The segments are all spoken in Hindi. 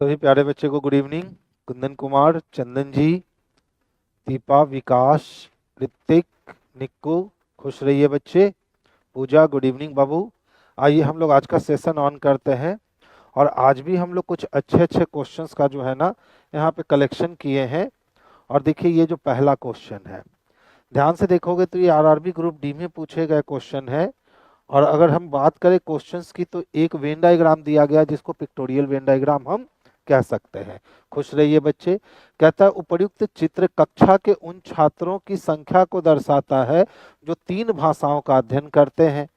सभी प्यारे बच्चे को गुड इवनिंग। कुंदन कुमार, चंदन जी, दीपा, विकास, ऋतिक, निक्कू, खुश रहिए बच्चे। पूजा, गुड इवनिंग बाबू। आइए हम लोग आज का सेशन ऑन करते हैं। और आज भी हम लोग कुछ अच्छे अच्छे क्वेश्चंस का जो है ना यहाँ पे कलेक्शन किए हैं। और देखिए ये जो पहला क्वेश्चन है, ध्यान से देखोगे तो ये आरआरबी ग्रुप डी में पूछे गए क्वेश्चन है। और अगर हम बात करें क्वेश्चंस की तो एक वेन डायग्राम दिया गया जिसको पिक्टोरियल वेन डायग्राम हम कह सकते हैं। खुश रहिए बच्चे। कहता है उपर्युक्त चित्र कक्षा के उन छात्रों की संख्या को दर्शाता है जो 3 भाषाओं का अध्ययन करते हैं।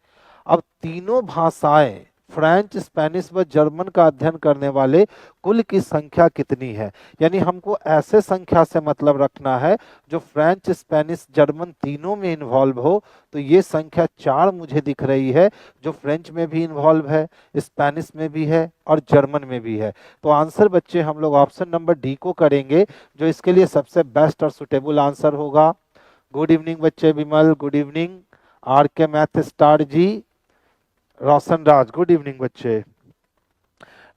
अब तीनों भाषाएं फ्रेंच, स्पेनिश व जर्मन का अध्ययन करने वाले कुल की संख्या कितनी है। यानी हमको ऐसे संख्या से मतलब रखना है जो फ्रेंच, स्पेनिश, जर्मन तीनों में इन्वॉल्व हो। तो ये संख्या 4 मुझे दिख रही है, जो फ्रेंच में भी इन्वॉल्व है, स्पेनिश में भी है और जर्मन में भी है। तो आंसर बच्चे हम लोग ऑप्शन नंबर डी को करेंगे, जो इसके लिए सबसे बेस्ट और सुटेबल आंसर होगा। गुड इवनिंग बच्चे। विमल गुड इवनिंग। आर के मैथ स्टार जी, रोशन राज गुड इवनिंग बच्चे।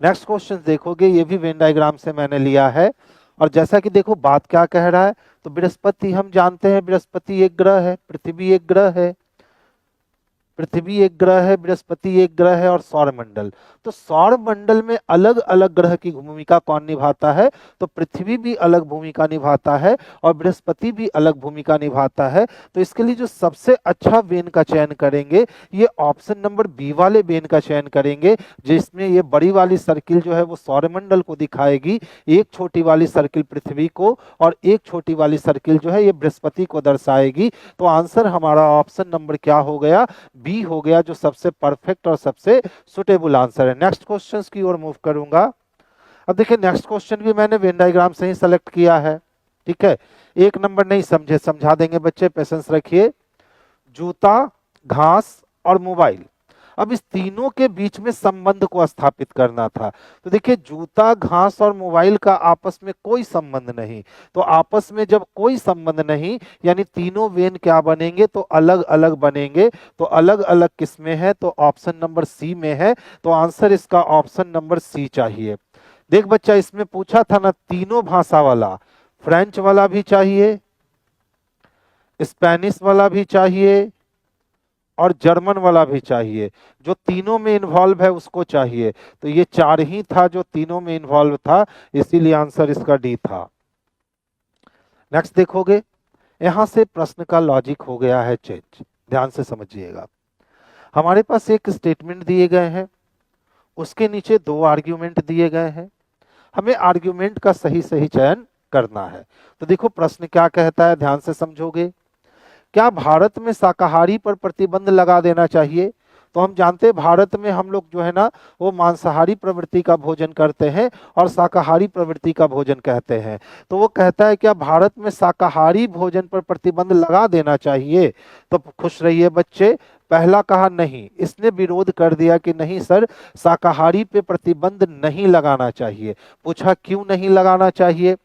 नेक्स्ट क्वेश्चन देखोगे, ये भी वेन डायग्राम से मैंने लिया है। और जैसा कि देखो बात क्या कह रहा है, तो बृहस्पति हम जानते हैं, बृहस्पति एक ग्रह है, पृथ्वी एक ग्रह है, पृथ्वी एक ग्रह है, बृहस्पति एक ग्रह है और सौरमंडल। तो सौरमंडल में अलग अलग ग्रह की भूमिका कौन निभाता है, तो पृथ्वी भी अलग भूमिका निभाता है और बृहस्पति भी अलग भूमिका निभाता है। तो इसके लिए जो सबसे अच्छा वेन का चयन करेंगे, ये ऑप्शन नंबर बी वाले वेन का चयन करेंगे, जिसमें ये बड़ी वाली सर्किल जो है वो सौरमंडल को दिखाएगी, एक छोटी वाली सर्किल पृथ्वी को और एक छोटी वाली सर्किल जो है ये बृहस्पति को दर्शाएगी। तो आंसर हमारा ऑप्शन नंबर क्या हो गया, बी हो गया, जो सबसे परफेक्ट और सबसे सुटेबल आंसर है। नेक्स्ट क्वेश्चन की ओर मूव करूंगा। अब देखिए नेक्स्ट क्वेश्चन भी मैंने वेन डायग्राम से ही सेलेक्ट किया है। ठीक है, एक नंबर नहीं समझे समझा देंगे बच्चे, पेशेंस रखिए। जूता, घास और मोबाइल, अब इस तीनों के बीच में संबंध को स्थापित करना था। तो देखिए जूता, घास और मोबाइल का आपस में कोई संबंध नहीं। तो आपस में जब कोई संबंध नहीं, यानी तीनों वेन क्या बनेंगे, तो अलग अलग बनेंगे। तो अलग अलग किस में है, तो ऑप्शन नंबर सी में है। तो आंसर इसका ऑप्शन नंबर सी चाहिए। देख बच्चा, इसमें पूछा था ना तीनों भाषा वाला, फ्रेंच वाला भी चाहिए, स्पेनिश वाला भी चाहिए और जर्मन वाला भी चाहिए। जो तीनों में इन्वॉल्व है उसको चाहिए। तो ये 4 ही था जो तीनों में इन्वॉल्व था, इसीलिए आंसर इसका डी था। नेक्स्ट देखोगे, यहां से प्रश्न का लॉजिक हो गया है चेंज। ध्यान से समझिएगा। हमारे पास एक स्टेटमेंट दिए गए हैं, उसके नीचे 2 आर्ग्यूमेंट दिए गए हैं। हमें आर्ग्यूमेंट का सही सही चयन करना है। तो देखो प्रश्न क्या कहता है, ध्यान से समझोगे। क्या भारत में शाकाहारी पर प्रतिबंध लगा देना चाहिए। तो हम जानते हैं भारत में हम लोग जो है ना वो मांसाहारी प्रवृत्ति का भोजन करते हैं और शाकाहारी प्रवृत्ति का भोजन कहते हैं। तो वो कहता है क्या भारत में शाकाहारी भोजन पर प्रतिबंध लगा देना चाहिए। तो खुश रहिए बच्चे, पहला कहा नहीं, इसने विरोध कर दिया कि नहीं सर, शाकाहारी पे प्रतिबंध नहीं लगाना चाहिए। पूछा क्यों नहीं लगाना चाहिए,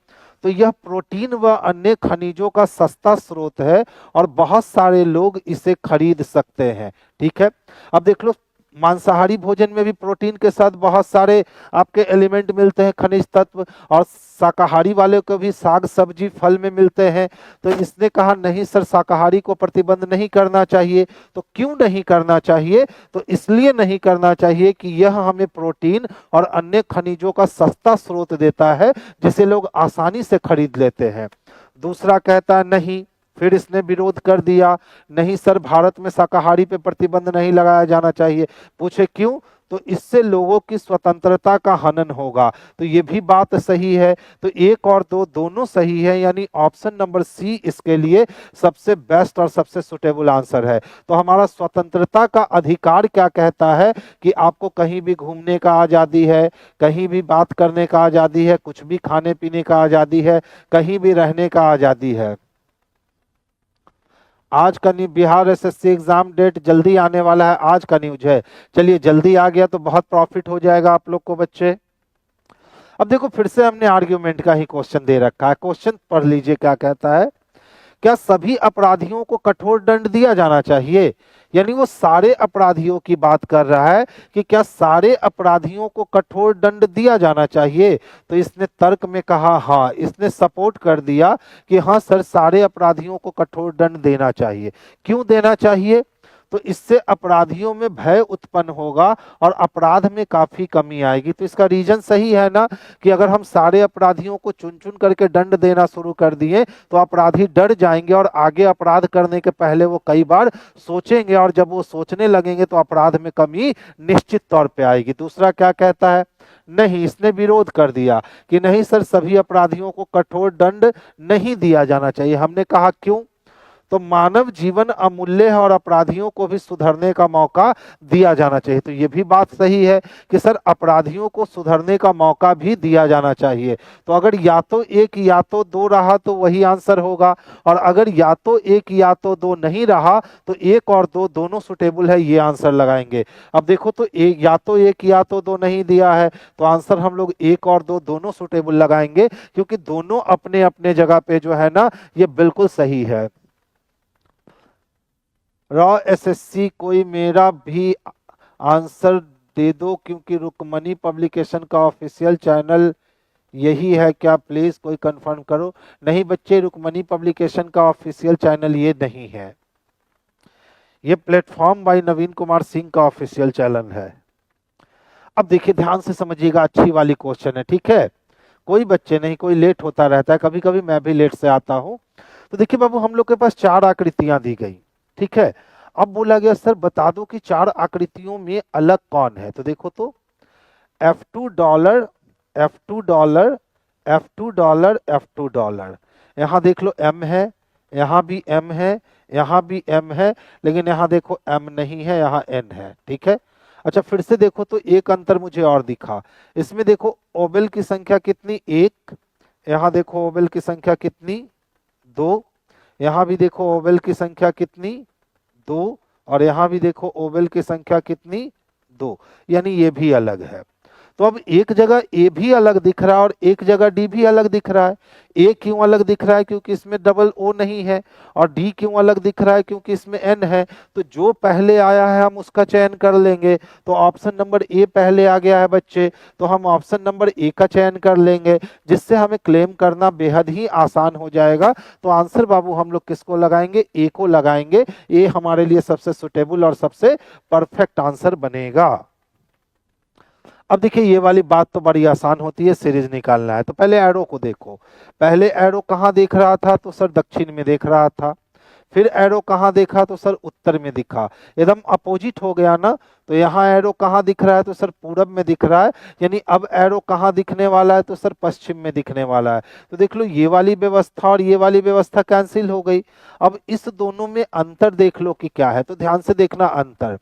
तो यह प्रोटीन व अन्य खनिजों का सस्ता स्रोत है और बहुत सारे लोग इसे खरीद सकते हैं। ठीक है, अब देख लो मांसाहारी भोजन में भी प्रोटीन के साथ बहुत सारे आपके एलिमेंट मिलते हैं, खनिज तत्व, और शाकाहारी वाले को भी साग सब्जी फल में मिलते हैं। तो इसने कहा नहीं सर, शाकाहारी को प्रतिबंध नहीं करना चाहिए। तो क्यों नहीं करना चाहिए, तो इसलिए नहीं करना चाहिए कि यह हमें प्रोटीन और अन्य खनिजों का सस्ता स्रोत देता है, जिसे लोग आसानी से खरीद लेते हैं। दूसरा कहता है नहीं, फिर इसने विरोध कर दिया, नहीं सर भारत में शाकाहारी पे प्रतिबंध नहीं लगाया जाना चाहिए। पूछे क्यों, तो इससे लोगों की स्वतंत्रता का हनन होगा। तो ये भी बात सही है। तो एक और दो दोनों सही है, यानी ऑप्शन नंबर सी इसके लिए सबसे बेस्ट और सबसे सुटेबल आंसर है। तो हमारा स्वतंत्रता का अधिकार क्या कहता है कि आपको कहीं भी घूमने का आज़ादी है, कहीं भी बात करने का आज़ादी है, कुछ भी खाने पीने का आज़ादी है, कहीं भी रहने का आज़ादी है। आज का बिहार एसएससी एग्जाम डेट जल्दी आने वाला है, आज का न्यूज है। चलिए जल्दी आ गया तो बहुत प्रॉफिट हो जाएगा आप लोग को बच्चे। अब देखो फिर से हमने आर्ग्यूमेंट का ही क्वेश्चन दे रखा है, क्वेश्चन पढ़ लीजिए क्या कहता है। क्या सभी अपराधियों को कठोर दंड दिया जाना चाहिए? यानी वो सारे अपराधियों की बात कर रहा है कि क्या सारे अपराधियों को कठोर दंड दिया जाना चाहिए। तो इसने तर्क में कहा हाँ, इसने सपोर्ट कर दिया कि हाँ सर, सारे अपराधियों को कठोर दंड देना चाहिए। क्यों देना चाहिए? तो इससे अपराधियों में भय उत्पन्न होगा और अपराध में काफी कमी आएगी। तो इसका रीजन सही है ना, कि अगर हम सारे अपराधियों को चुन चुन करके दंड देना शुरू कर दिए तो अपराधी डर जाएंगे और आगे अपराध करने के पहले वो कई बार सोचेंगे, और जब वो सोचने लगेंगे तो अपराध में कमी निश्चित तौर पे आएगी। दूसरा क्या कहता है? नहीं, इसने विरोध कर दिया कि नहीं सर, सभी अपराधियों को कठोर दंड नहीं दिया जाना चाहिए। हमने कहा क्यों? तो मानव जीवन अमूल्य है और अपराधियों को भी सुधरने का मौका दिया जाना चाहिए। तो ये भी बात सही है कि सर, अपराधियों को सुधरने का मौका भी दिया जाना चाहिए। तो अगर या तो एक या तो दो रहा तो वही आंसर होगा, और अगर या तो एक या तो दो नहीं रहा तो एक और दो दोनों सुटेबल है, ये आंसर लगाएंगे। अब देखो, तो एक या तो दो नहीं दिया है तो आंसर हम लोग एक और दो दोनों सुटेबल लगाएंगे, क्योंकि दोनों अपने अपने जगह पे जो है ना, ये बिल्कुल सही है। रॉ एसएससी कोई मेरा भी आंसर दे दो, क्योंकि रुकमनी पब्लिकेशन का ऑफिशियल चैनल यही है क्या? प्लीज कोई कंफर्म करो। नहीं बच्चे, रुकमनी पब्लिकेशन का ऑफिशियल चैनल ये नहीं है, ये प्लेटफॉर्म बाय नवीन कुमार सिंह का ऑफिशियल चैनल है। अब देखिए, ध्यान से समझिएगा, अच्छी वाली क्वेश्चन है, ठीक है। कोई बच्चे नहीं, कोई लेट होता रहता है, कभी कभी मैं भी लेट से आता हूं। तो देखिए बाबू, हम लोग के पास 4 आकृतियां दी गई, ठीक है। अब बोला गया सर बता दो कि 4 आकृतियों में अलग कौन है। तो देखो, तो F2 dollar, F2 dollar, F2 dollar, F2 dollar, यहाँ देख लो M है, यहाँ भी M है, यहाँ भी M है, लेकिन यहाँ देखो M नहीं है, यहाँ N है, ठीक है। अच्छा, फिर से देखो तो एक अंतर मुझे और दिखा। इसमें देखो ओबेल की संख्या कितनी? 1। यहाँ देखो ओबेल की संख्या कितनी? 2। यहाँ भी देखो ओबेल की संख्या कितनी? 2। और यहाँ भी देखो ओबेल की संख्या कितनी? 2। यानी ये भी अलग है। तो अब एक जगह ए भी अलग दिख रहा है और एक जगह डी भी अलग दिख रहा है। ए क्यों अलग दिख रहा है? क्योंकि इसमें डबल ओ नहीं है। और डी क्यों अलग दिख रहा है? क्योंकि इसमें एन है। तो जो पहले आया है हम उसका चयन कर लेंगे। तो ऑप्शन नंबर ए पहले आ गया है बच्चे, तो हम ऑप्शन नंबर ए का चयन कर लेंगे, जिससे हमें क्लेम करना बेहद ही आसान हो जाएगा। तो आंसर बाबू हम लोग किसको लगाएंगे? ए को लगाएंगे। ए हमारे लिए सबसे सुटेबल और सबसे परफेक्ट आंसर बनेगा। अब देखिए, ये वाली बात तो बड़ी आसान होती है, सीरीज निकालना है। तो पहले एरो को देखो। पहले एरो कहाँ देख रहा था? तो सर दक्षिण में देख रहा था। फिर एरो कहाँ देखा? तो सर उत्तर में दिखा। एकदम अपोजिट हो गया ना। तो यहाँ एरो कहाँ दिख रहा है? तो सर पूरब में दिख रहा है। यानी अब एरो कहाँ दिखने वाला है? तो सर पश्चिम में दिखने वाला है। तो देख लो, ये वाली व्यवस्था और ये वाली व्यवस्था कैंसिल हो गई। अब इस दोनों में अंतर देख लो कि क्या है। तो ध्यान से देखना अंतर।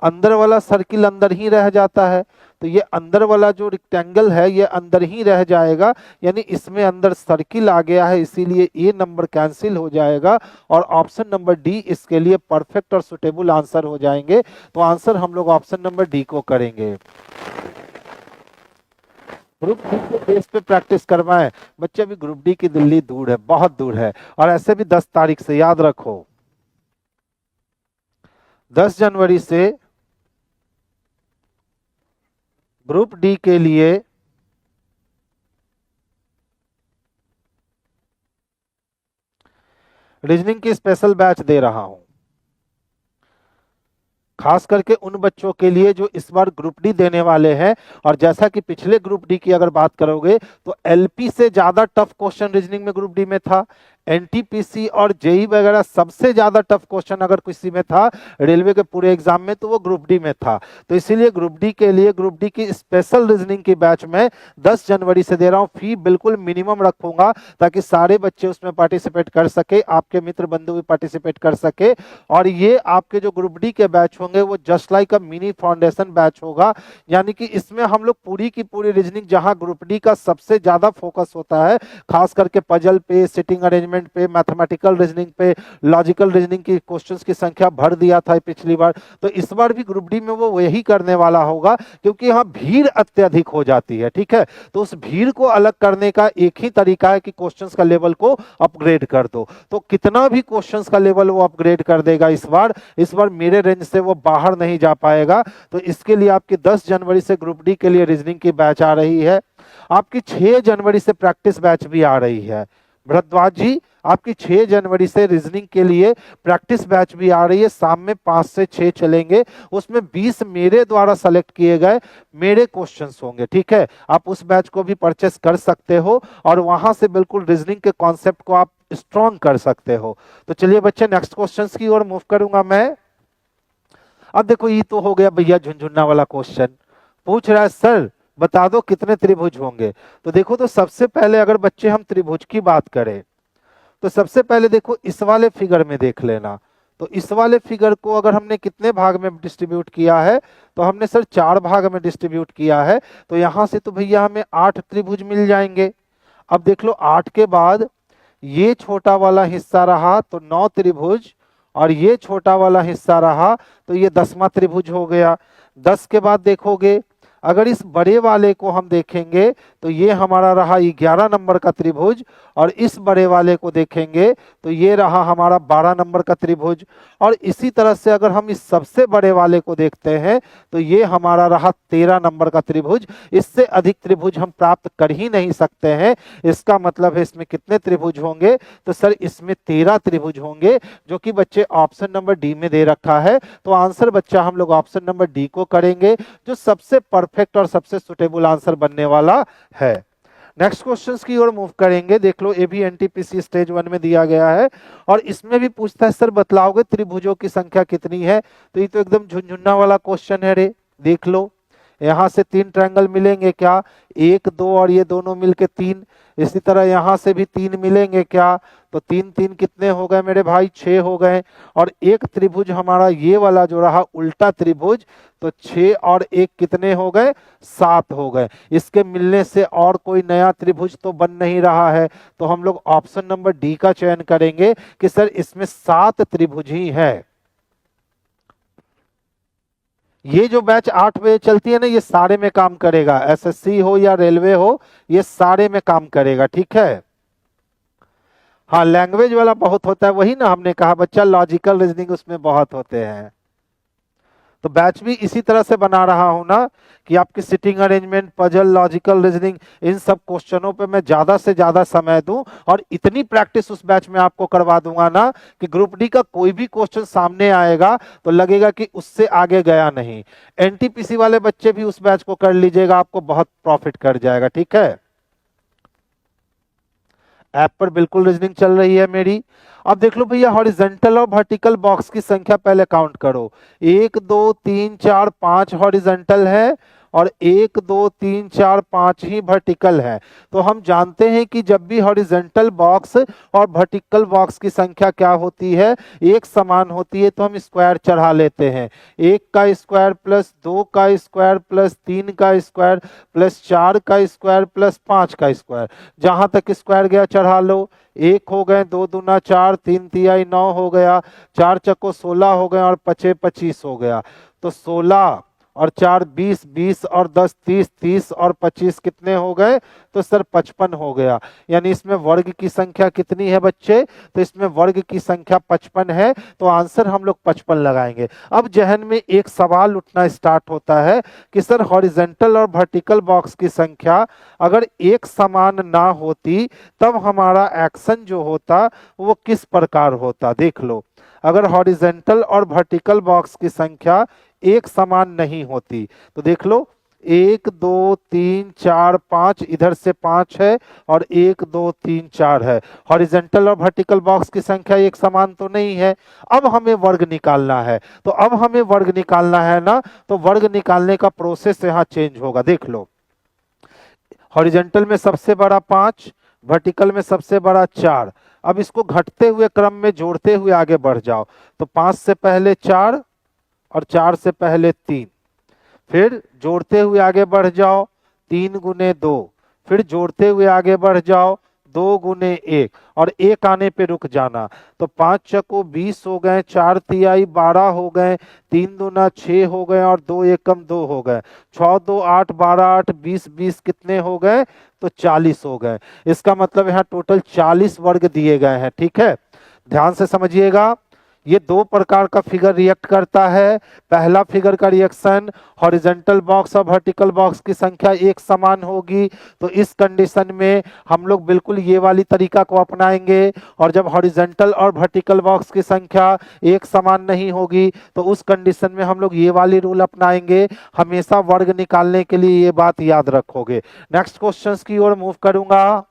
अंदर वाला सर्किल अंदर ही रह जाता है, तो ये अंदर वाला जो रेक्टेंगल है ये अंदर ही रह जाएगा। यानी इसमें अंदर सर्किल आ गया है, इसीलिए ए नंबर कैंसिल हो जाएगा और ऑप्शन नंबर डी इसके लिए परफेक्ट और सुटेबल आंसर हो जाएंगे। तो आंसर हम लोग ऑप्शन नंबर डी को करेंगे। ग्रुप डी के बेस पे प्रैक्टिस करवाएं बच्चे। अभी ग्रुप डी की दिल्ली दूर है, बहुत दूर है, और ऐसे भी 10 तारीख से याद रखो। 10 जनवरी से ग्रुप डी के लिए रीजनिंग की स्पेशल बैच दे रहा हूं, खास करके उन बच्चों के लिए जो इस बार ग्रुप डी देने वाले हैं। और जैसा कि पिछले ग्रुप डी की अगर बात करोगे तो एलपी से ज्यादा टफ क्वेश्चन रीजनिंग में ग्रुप डी में था। एनटीपीसी और जेई वगैरह सबसे ज्यादा टफ क्वेश्चन अगर किसी में था रेलवे के पूरे एग्जाम में तो वो ग्रुप डी में था। तो इसीलिए ग्रुप डी के लिए ग्रुप डी की स्पेशल रीजनिंग की बैच में 10 जनवरी से दे रहा हूं। फी बिल्कुल मिनिमम रखूंगा ताकि सारे बच्चे उसमें पार्टिसिपेट कर सके, आपके मित्र बंधु भी पार्टिसिपेट कर सके। और ये आपके जो ग्रुप डी के बैच होंगे वो just like a mini foundation batch होगा। यानी कि इसमें हम लोग पूरी की पूरी रीजनिंग, जहां ग्रुप डी का सबसे ज्यादा फोकस होता है खास करके पजल पे, सिटिंग अरेंजमेंट असाइनमेंट पे, मैथमेटिकल रीजनिंग पे, लॉजिकल रीजनिंग की क्वेश्चंस की संख्या भर दिया था पिछली बार, तो इस बार भी ग्रुप डी में वो वही करने वाला होगा, क्योंकि यहाँ भीड़ अत्यधिक हो जाती है। ठीक है, तो उस भीड़ को अलग करने का एक ही तरीका है कि क्वेश्चंस का लेवल को अपग्रेड कर दो। तो कितना भी क्वेश्चंस का लेवल वो अपग्रेड कर देगा इस बार मेरे रेंज से वो बाहर नहीं जा पाएगा। तो इसके लिए आपकी 10 जनवरी से ग्रुप डी के लिए रीजनिंग की बैच आ रही है। आपकी 6 जनवरी से प्रैक्टिस बैच भी आ रही है। भरद्वाज जी, आपकी 6 जनवरी से रीजनिंग के लिए प्रैक्टिस बैच भी आ रही है। शाम में 5 से 6 चलेंगे, उसमें 20 मेरे द्वारा सेलेक्ट किए गए मेरे क्वेश्चंस होंगे। ठीक है, आप उस बैच को भी परचेस कर सकते हो और वहां से बिल्कुल रीजनिंग के कॉन्सेप्ट को आप स्ट्रॉन्ग कर सकते हो। तो चलिए बच्चे, नेक्स्ट क्वेश्चंस की ओर मूव करूंगा मैं। अब देखो, ये तो हो गया भैया झुनझुना वाला क्वेश्चन। पूछ रहा है सर बता दो कितने त्रिभुज होंगे। तो देखो, तो सबसे पहले अगर बच्चे हम त्रिभुज की बात करें तो सबसे पहले देखो इस वाले फिगर में देख लेना। तो इस वाले फिगर को अगर हमने कितने भाग में डिस्ट्रीब्यूट किया है, तो हमने सर 4 भाग में डिस्ट्रीब्यूट किया है। तो यहां से तो भैया हमें 8 त्रिभुज मिल जाएंगे। अब देख लो, 8 के बाद ये छोटा वाला हिस्सा रहा तो 9 त्रिभुज, और ये छोटा वाला हिस्सा रहा तो ये 10वां त्रिभुज हो गया। 10 के बाद देखोगे, अगर इस बड़े वाले को हम देखेंगे तो ये हमारा रहा 11 नंबर का त्रिभुज, और इस बड़े वाले को देखेंगे तो ये रहा हमारा 12 नंबर का त्रिभुज। और इसी तरह से अगर हम इस सबसे बड़े वाले को देखते हैं तो ये हमारा रहा 13 नंबर का त्रिभुज। इससे अधिक त्रिभुज हम प्राप्त कर ही नहीं सकते हैं। इसका मतलब है इसमें कितने त्रिभुज होंगे, तो सर इसमें 13 त्रिभुज होंगे, जो कि बच्चे ऑप्शन नंबर डी में दे रखा है। तो आंसर बच्चा हम लोग ऑप्शन नंबर डी को करेंगे, जो सबसे परफेक्ट और सबसे सुटेबल आंसर बनने वाला है। नेक्स्ट क्वेश्चंस की ओर मूव करेंगे। देख लो, ये भी एनटीपीसी स्टेज 1 में दिया गया है, और इसमें भी पूछता है सर बतलाओगे त्रिभुजों की संख्या कितनी है। तो ये तो एकदम झुनझुना वाला क्वेश्चन है रे। देख लो, यहां से 3 ट्रायंगल मिलेंगे क्या, 1 2 और ये दोनों मिलके 3। इसी तरह यहां से भी 3 मिलेंगे क्या, तो 3 3 कितने हो गए मेरे भाई, 6 हो गए। और एक त्रिभुज हमारा ये वाला जो रहा उल्टा त्रिभुज, तो 6 और 1 कितने हो गए, 7 हो गए। इसके मिलने से और कोई नया त्रिभुज तो बन नहीं रहा है। तो हम लोग ऑप्शन नंबर डी का चयन करेंगे कि सर इसमें 7 त्रिभुज ही है। ये जो बैच 8 बजे चलती है ना, ये सारे में काम करेगा, एसएससी हो या रेलवे हो, ये सारे में काम करेगा। ठीक है, हाँ लैंग्वेज वाला बहुत होता है, वही ना हमने कहा बच्चा, लॉजिकल रीजनिंग उसमें बहुत होते हैं। तो बैच भी इसी तरह से बना रहा हूं ना, कि आपकी sitting arrangement, puzzle, logical reasoning, इन सब क्वेश्चनों पे मैं ज्यादा से ज्यादा समय दूं, और इतनी प्रैक्टिस उस बैच में आपको करवा दूंगा ना कि ग्रुप डी का कोई भी क्वेश्चन सामने आएगा तो लगेगा कि उससे आगे गया नहीं। एनटीपीसी वाले बच्चे भी उस बैच को कर लीजिएगा, आपको बहुत प्रॉफिट कर जाएगा। ठीक है, ऐप पर बिल्कुल रीजनिंग चल रही है मेरी। अब देख लो भैया, हॉरिजॉन्टल और वर्टिकल बॉक्स की संख्या पहले काउंट करो। 1 2 3 4 5 हॉरिजॉन्टल है, और 1 2 3 4 5 ही वर्टिकल है। तो हम जानते हैं कि जब भी हॉरिजॉन्टल बॉक्स और वर्टिकल बॉक्स की संख्या क्या होती है, एक समान होती है, तो हम स्क्वायर चढ़ा लेते हैं। 1 का स्क्वायर प्लस 2 का स्क्वायर प्लस 3 का स्क्वायर प्लस 4 का स्क्वायर प्लस 5 का स्क्वायर, जहां तक स्क्वायर गया चढ़ा लो। 1 हो गए, 2 दूना 4, 3 तिहाई 9 हो गया, 4 चक्को 16 हो गए, और 5 25 हो गया। तो 16 और 4 20, 20 और 10 30, 30 और 25 कितने हो गए, तो सर 55 हो गया। यानी इसमें वर्ग की संख्या कितनी है बच्चे, तो इसमें वर्ग की संख्या 55 है। तो आंसर हम लोग 55 लगाएंगे। अब जहन में एक सवाल उठना स्टार्ट होता है कि सर हॉरिजॉन्टल और वर्टिकल बॉक्स की संख्या अगर एक समान ना होती, तब हमारा एक्शन जो होता वो किस प्रकार होता। देख लो, अगर हॉरिजॉन्टल और वर्टिकल बॉक्स की संख्या एक समान नहीं होती, तो देख लो 1 2 3 4 5, इधर से 5 है, और 1 2 3 4 है। हॉरिजॉन्टल और वर्टिकल बॉक्स की संख्या एक समान तो नहीं है। अब हमें वर्ग निकालना है, तो अब हमें वर्ग निकालना है ना, तो वर्ग निकालने का प्रोसेस यहाँ चेंज होगा। देख लो, हॉरिजॉन्टल में सबसे बड़ा 5, वर्टिकल में सबसे बड़ा 4। अब इसको घटते हुए क्रम में जोड़ते हुए आगे बढ़ जाओ। तो 5 से पहले 4, और 4 से पहले 3, फिर जोड़ते हुए आगे बढ़ जाओ 3 गुने 2, फिर जोड़ते हुए आगे बढ़ जाओ 2 गुने 1 और 1 आने पे रुक जाना। तो 5 चको 20 हो गए, 4 तिहाई 12 हो गए, 3 दूना 6 हो गए और 2 एकम 2 हो गए। 6 2 8 12 8 20 20 कितने हो गए? तो 40 हो गए। इसका मतलब यहाँ टोटल 40 वर्ग दिए गए हैं। ठीक है, ध्यान से समझिएगा। ये 2 प्रकार का फिगर रिएक्ट करता है। पहला फिगर का रिएक्शन, हॉरिजॉन्टल बॉक्स और वर्टिकल बॉक्स की संख्या एक समान होगी, तो इस कंडीशन में हम लोग बिल्कुल ये वाली तरीका को अपनाएंगे। और जब हॉरिजॉन्टल और वर्टिकल बॉक्स की संख्या एक समान नहीं होगी तो उस कंडीशन में हम लोग ये वाली रूल अपनाएंगे। हमेशा वर्ग निकालने के लिए ये बात याद रखोगे। नेक्स्ट क्वेश्चंस की ओर मूव करूंगा।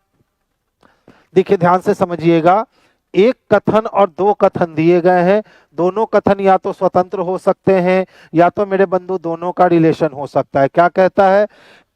देखिए ध्यान से समझिएगा। एक कथन और 2 कथन दिए गए हैं। दोनों कथन या तो स्वतंत्र हो सकते हैं या तो मेरे बंधु दोनों का रिलेशन हो सकता है। क्या कहता है?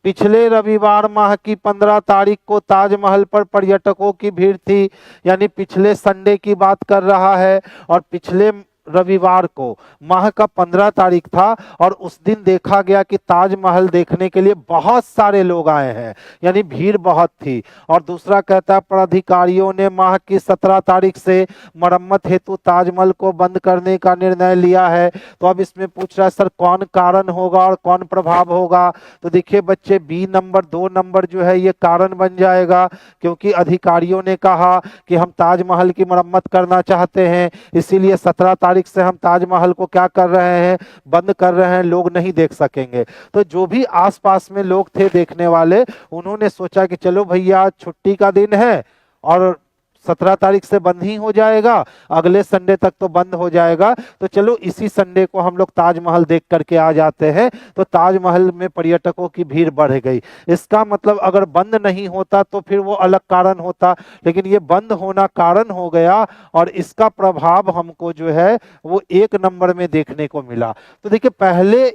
पिछले रविवार माह की 15 तारीख को ताजमहल पर पर्यटकों की भीड़ थी, यानी पिछले संडे की बात कर रहा है। और पिछले रविवार को माह का 15 तारीख था और उस दिन देखा गया कि ताजमहल देखने के लिए बहुत सारे लोग आए हैं, यानी भीड़ बहुत थी। और दूसरा कहता है पदाधिकारियों ने माह की 17 तारीख से मरम्मत हेतु ताजमहल को बंद करने का निर्णय लिया है। तो अब इसमें पूछ रहा है सर कौन कारण होगा और कौन प्रभाव होगा? तो देखिए बच्चे, बी नंबर 2 नंबर जो है ये कारण बन जाएगा, क्योंकि अधिकारियों ने कहा कि हम ताजमहल की मरम्मत करना चाहते हैं, इसीलिए 17 तारीख से हम ताजमहल को क्या कर रहे हैं? बंद कर रहे हैं, लोग नहीं देख सकेंगे। तो जो भी आसपास में लोग थे देखने वाले, उन्होंने सोचा कि चलो भैया छुट्टी का दिन है और 17 तारीख से बंद ही हो जाएगा, अगले संडे तक तो बंद हो जाएगा, तो चलो इसी संडे को हम लोग ताजमहल देख करके आ जाते हैं। तो ताजमहल में पर्यटकों की भीड़ बढ़ गई। इसका मतलब अगर बंद नहीं होता तो फिर वो अलग कारण होता, लेकिन ये बंद होना कारण हो गया और इसका प्रभाव हमको जो है वो 1 नंबर में देखने को मिला। तो देखिए पहले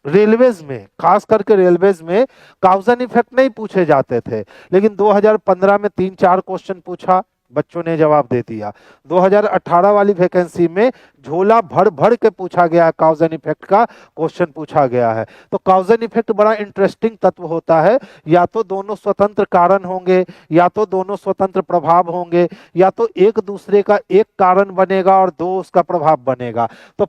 रेलवेज में, खास करके रेलवेज में काउजन इफेक्ट नहीं पूछे जाते थे, लेकिन 2015 में 3-4 क्वेश्चन पूछा, बच्चों ने जवाब दे दिया। 2018 वाली वैकेंसी में झोला भर भर के पूछा गया, काउजन इफेक्ट का क्वेश्चन पूछा गया है। तो काउजन इफेक्ट बड़ा इंटरेस्टिंग तत्व होता है। या तो दोनों स्वतंत्र कारण होंगे, या तो दोनों स्वतंत्र प्रभाव होंगे, या तो एक दूसरे का एक कारण बनेगा और 2 उसका प्रभाव बनेगा। तो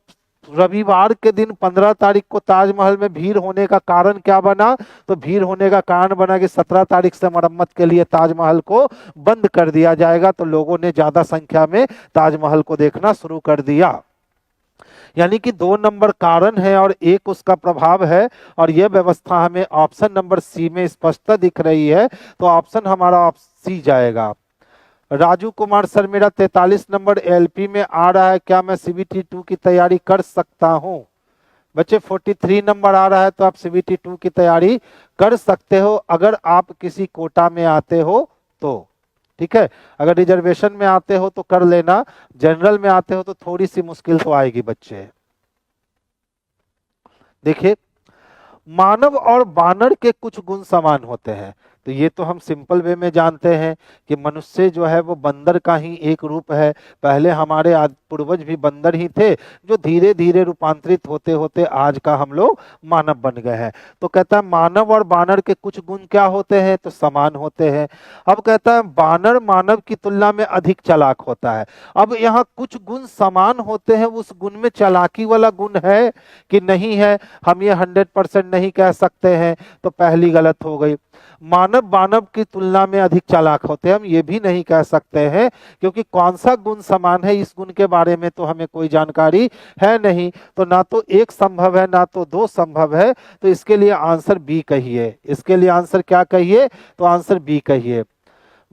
रविवार के दिन 15 तारीख को ताजमहल में भीड़ होने का कारण क्या बना? तो भीड़ होने का कारण बना कि 17 तारीख से मरम्मत के लिए ताजमहल को बंद कर दिया जाएगा। तो लोगों ने ज्यादा संख्या में ताजमहल को देखना शुरू कर दिया। यानी कि 2 नंबर कारण है और 1 उसका प्रभाव है। और यह व्यवस्था हमें ऑप्शन नंबर सी में स्पष्टता दिख रही है। तो ऑप्शन हमारा सी जाएगा। राजू कुमार सर, मेरा 43 नंबर एलपी में आ रहा है, क्या मैं सीबीटी 2 की तैयारी कर सकता हूं? बच्चे 43 नंबर आ रहा है तो आप सीबीटी 2 की तैयारी कर सकते हो, अगर आप किसी कोटा में आते हो तो। ठीक है, अगर रिजर्वेशन में आते हो तो कर लेना, जनरल में आते हो तो थोड़ी सी मुश्किल तो आएगी बच्चे। देखिए, मानव और बानर के कुछ गुण समान होते हैं। तो ये तो हम सिंपल वे में जानते हैं कि मनुष्य जो है वो बंदर का ही एक रूप है। पहले हमारे पूर्वज भी बंदर ही थे, जो धीरे धीरे रूपांतरित होते होते आज का हम लोग मानव बन गए हैं। तो कहता है मानव और बानर के कुछ गुण क्या होते हैं? तो समान होते हैं। अब कहता है बानर मानव की तुलना में अधिक चालाक होता है। अब यहाँ कुछ गुण समान होते हैं, उस गुण में चालाकी वाला गुण है कि नहीं है, हम ये 100% नहीं कह सकते हैं। तो पहली गलत हो गई। मानव बानव की तुलना में अधिक चालाक होते हैं, हम ये भी नहीं कह सकते हैं, क्योंकि कौन सा गुण समान है इस गुण के बारे में तो हमें कोई जानकारी है नहीं। तो ना तो 1 संभव है, ना तो 2 संभव है। तो इसके लिए आंसर बी कहिए। इसके लिए आंसर क्या कहिए? तो आंसर बी कहिए।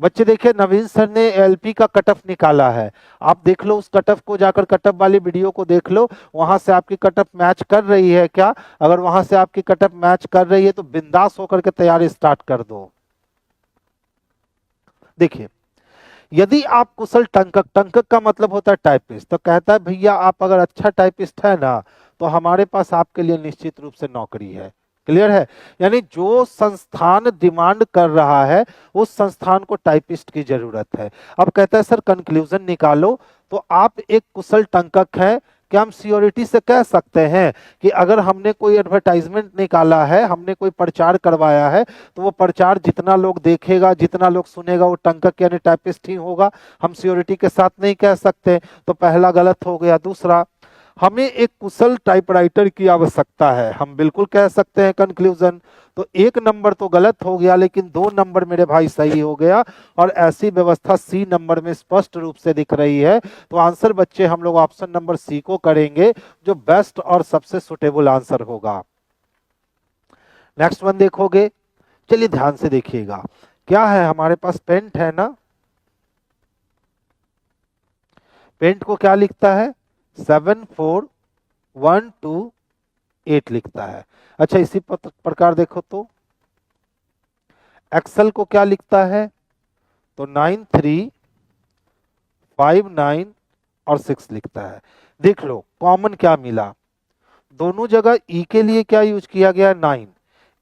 बच्चे देखिए, नवीन सर ने एलपी का कट ऑफ निकाला है। आप देख लो उस कट ऑफ को, जाकर कट ऑफ वाली वीडियो को देख लो, वहां से आपकी कट ऑफ मैच कर रही है क्या? अगर वहां से आपकी कट ऑफ मैच कर रही है तो बिंदास होकर के तैयारी स्टार्ट कर दो। देखिए, यदि आप कुशल टंकक, टंकक का मतलब होता है टाइपिस्ट, तो कहता है भैया आप अगर अच्छा टाइपिस्ट है ना तो हमारे पास आपके लिए निश्चित रूप से नौकरी है। क्लियर है? यानी जो संस्थान डिमांड कर रहा है उस संस्थान को टाइपिस्ट की जरूरत है। अब कहता है सर कंक्लूजन निकालो। तो आप एक कुशल टंकक हैं, क्या हम श्योरिटी से कह सकते हैं कि अगर हमने कोई एडवर्टाइजमेंट निकाला है, हमने कोई प्रचार करवाया है, तो वो प्रचार जितना लोग देखेगा, जितना लोग सुनेगा, वो टंकक यानी टाइपिस्ट ही होगा? हम श्योरिटी के साथ नहीं कह सकते, तो पहला गलत हो गया। दूसरा, हमें एक कुशल टाइपराइटर की आवश्यकता है, हम बिल्कुल कह सकते हैं कंक्लूजन। तो एक नंबर तो गलत हो गया, लेकिन 2 नंबर मेरे भाई सही हो गया, और ऐसी व्यवस्था सी नंबर में स्पष्ट रूप से दिख रही है। तो आंसर बच्चे हम लोग ऑप्शन नंबर सी को करेंगे, जो बेस्ट और सबसे सुटेबल आंसर होगा। नेक्स्ट वन देखोगे, चलिए ध्यान से देखिएगा, क्या है हमारे पास? पेंट है ना, पेंट को क्या लिखता है? 74128 लिखता है। अच्छा, इसी प्रकार देखो तो एक्सेल को क्या लिखता है? तो 9359 और 6 लिखता है। देख लो कॉमन क्या मिला, दोनों जगह ई के लिए क्या यूज किया गया? 9।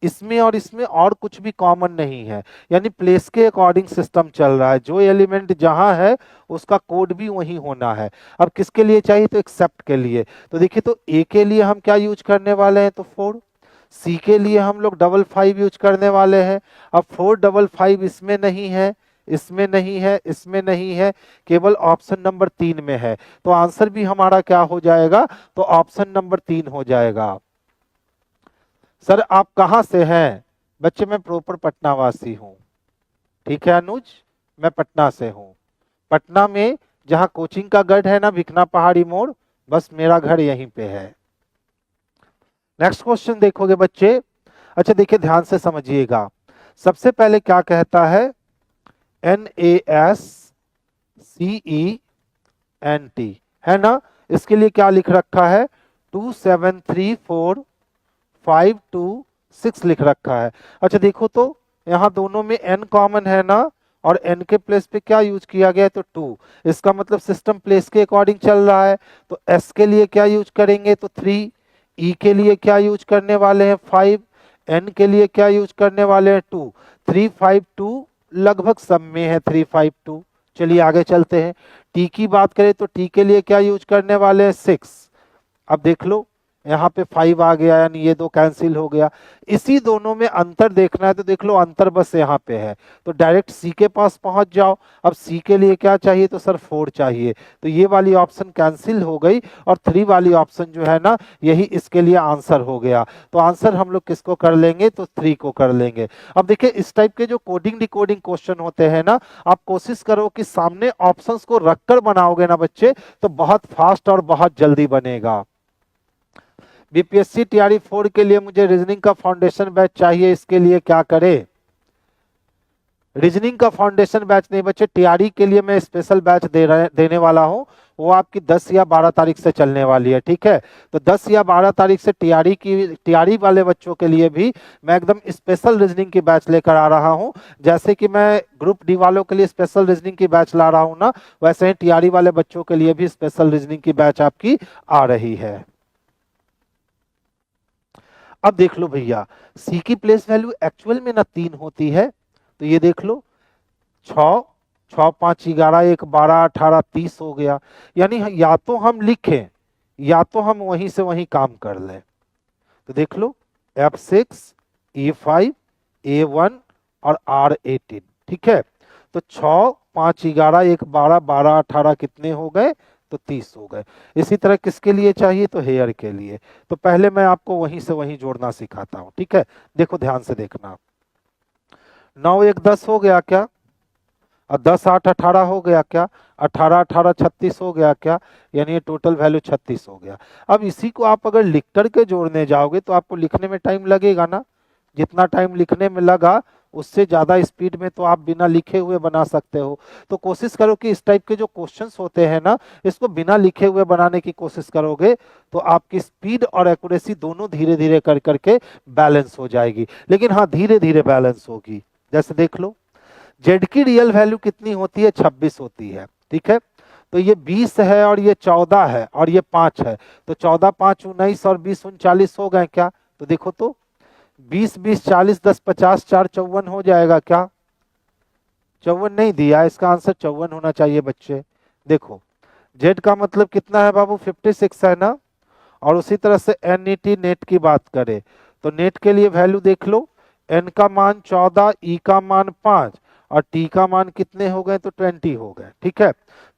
इसमें और इसमें और कुछ भी कॉमन नहीं है, यानी प्लेस के अकॉर्डिंग सिस्टम चल रहा है, जो एलिमेंट जहां है उसका कोड भी वहीं होना है। अब किसके लिए चाहिए? तो एक्सेप्ट के लिए। तो देखिए, तो ए के लिए हम क्या यूज करने वाले हैं? तो 4। सी के लिए हम लोग 55 यूज करने वाले हैं। अब 455 इसमें नहीं है, इसमें नहीं है, इसमें नहीं है, केवल ऑप्शन नंबर 3 में है। तो आंसर भी हमारा क्या हो जाएगा? तो ऑप्शन नंबर 3 हो जाएगा। सर आप कहां से हैं? बच्चे मैं प्रॉपर पटना वासी हूं। ठीक है अनुज, मैं पटना से हूं। पटना में जहां कोचिंग का गढ़ है ना, भिखना पहाड़ी मोड़, बस मेरा घर यहीं पे है। नेक्स्ट क्वेश्चन देखोगे बच्चे। अच्छा देखिए, ध्यान से समझिएगा। सबसे पहले क्या कहता है? NASCENT है ना, इसके लिए क्या लिख रखा है? 2734526 लिख रखा है। अच्छा देखो तो यहाँ दोनों में n कॉमन है ना, और n के प्लेस पे क्या यूज किया गया है? तो 2। इसका मतलब सिस्टम प्लेस के अकॉर्डिंग चल रहा है। तो s के लिए क्या यूज करेंगे? तो 3। e के लिए क्या यूज करने वाले हैं? 5। n के लिए क्या यूज करने वाले हैं? 2। 352 लगभग सब में है 352। चलिए आगे चलते हैं। टी की बात करें तो टी के लिए क्या यूज करने वाले हैं? 6। अब देख लो यहाँ पे 5 आ गया, यानी ये 2 कैंसिल हो गया। इसी दोनों में अंतर देखना है तो देख लो अंतर बस यहाँ पे है, तो डायरेक्ट सी के पास पहुंच जाओ। अब सी के लिए क्या चाहिए? तो सर 4 चाहिए, तो ये वाली ऑप्शन कैंसिल हो गई, और 3 वाली ऑप्शन जो है ना, यही इसके लिए आंसर हो गया। तो आंसर हम लोग किसको कर लेंगे? तो 3 को कर लेंगे। अब देखिए, इस टाइप के जो कोडिंग डिकोडिंग क्वेश्चन होते हैं ना, आप कोशिश करो कि सामने ऑप्शंस को रखकर बनाओगे ना बच्चे, तो बहुत फास्ट और बहुत जल्दी बनेगा। बीपीएससी टीआरई 4 के लिए मुझे रीजनिंग का फाउंडेशन बैच चाहिए, इसके लिए क्या करें? रीजनिंग का फाउंडेशन बैच नहीं बच्चे, टीआरई के लिए मैं स्पेशल बैच देने वाला हूं, वो आपकी 10 या 12 तारीख से चलने वाली है। ठीक है, तो 10 या 12 तारीख से टीआरई वाले बच्चों के लिए भी मैं एकदम स्पेशल रीजनिंग की बैच लेकर आ रहा हूं। जैसे कि मैं ग्रुप डी वालों के लिए स्पेशल रीजनिंग की बैच ला रहा हूं ना, वैसे ही टीआरई वाले बच्चों के लिए भी स्पेशल रीजनिंग की बैच आपकी आ रही है। अब देख लो भैया, सी की प्लेस वैल्यू एक्चुअल में ना 3 होती है, तो ये देख लो 6, 6 5 11 1 12 18 30 हो गया। यानी या तो हम लिखें या तो हम वहीं से वहीं काम कर लें। तो देख लो F6 E5 A1 और R18। ठीक है, तो 6 5 11 1 12 12 18 कितने हो गए? तो 30 हो गए। इसी तरह किसके लिए चाहिए? तो हेयर के लिए। तो पहले मैं आपको वहीं से वहीं जोड़ना सिखाता हूं। ठीक है, देखो ध्यान से देखना। 9 1 10 हो गया क्या? और 10 8 18 हो गया क्या? 18 18 36 हो गया क्या? यानी ये टोटल वैल्यू 36 हो गया। अब इसी को आप अगर लिख करके जोड़ने जाओगे तो आपको लिखने में टाइम लगेगा ना, जितना टाइम लिखने में लगा उससे ज्यादा स्पीड में तो आप बिना लिखे हुए बना सकते हो। तो कोशिश करो कि इस टाइप के जो क्वेश्चंस होते हैं ना, इसको बिना लिखे हुए बनाने की कोशिश करोगे तो आपकी स्पीड और एक्यूरेसी दोनों धीरे धीरे कर करके बैलेंस हो जाएगी। लेकिन हाँ, धीरे धीरे बैलेंस होगी। जैसे देख लो, जेड की रियल वैल्यू कितनी होती है? 26 होती है। ठीक है, तो ये 20 है और ये 14 है और ये 5 है, तो 14 5 19 और 20 39 हो गए क्या? तो देखो तो 20 20 40 10 50 4 54 हो जाएगा क्या? 54 नहीं दिया, इसका आंसर 54 होना चाहिए बच्चे। देखो जेड का मतलब कितना है बाबू 56 है ना। और उसी तरह से NET नेट की बात करें तो नेट के लिए वैल्यू देख लो, एन का मान 14, ई का मान 5 और टी का मान कितने हो गए तो 20 हो गए। ठीक है,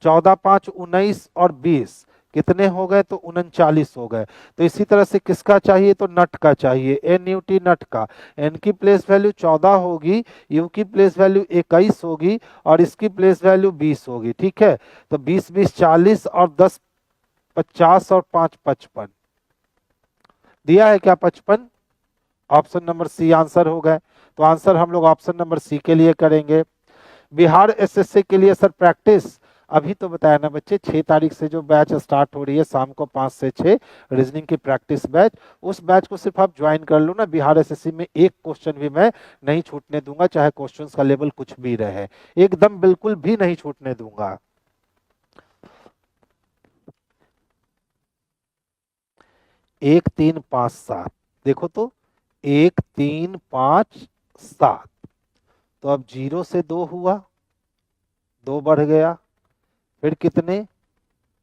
14 5 19 और 20 कितने हो गए तो 39 हो गए। तो इसी तरह से किसका चाहिए तो नट का चाहिए, NUT नट का। एन की प्लेस वैल्यू 14 होगी, यू की प्लेस वैल्यू 21 होगी और इसकी प्लेस वैल्यू 20 होगी। ठीक है, तो 20 20 40 और 10 50 और 5 55 दिया है क्या 55। ऑप्शन नंबर सी आंसर हो गए। तो आंसर हम लोग ऑप्शन नंबर सी के लिए करेंगे। बिहार SSC के लिए सर प्रैक्टिस अभी तो बताया ना बच्चे, 6 तारीख से जो बैच स्टार्ट हो रही है शाम को 5 से 6 रीजनिंग की प्रैक्टिस बैच, उस बैच को सिर्फ आप ज्वाइन कर लो ना। बिहार SSC में एक क्वेश्चन भी मैं नहीं छूटने दूंगा, चाहे क्वेश्चंस का लेवल कुछ भी रहे, एकदम बिल्कुल भी नहीं छूटने दूंगा। 1 3 5 7 देखो तो 1 3 5 7, तो अब 0 से 2 हुआ, 2 बढ़ गया, फिर कितने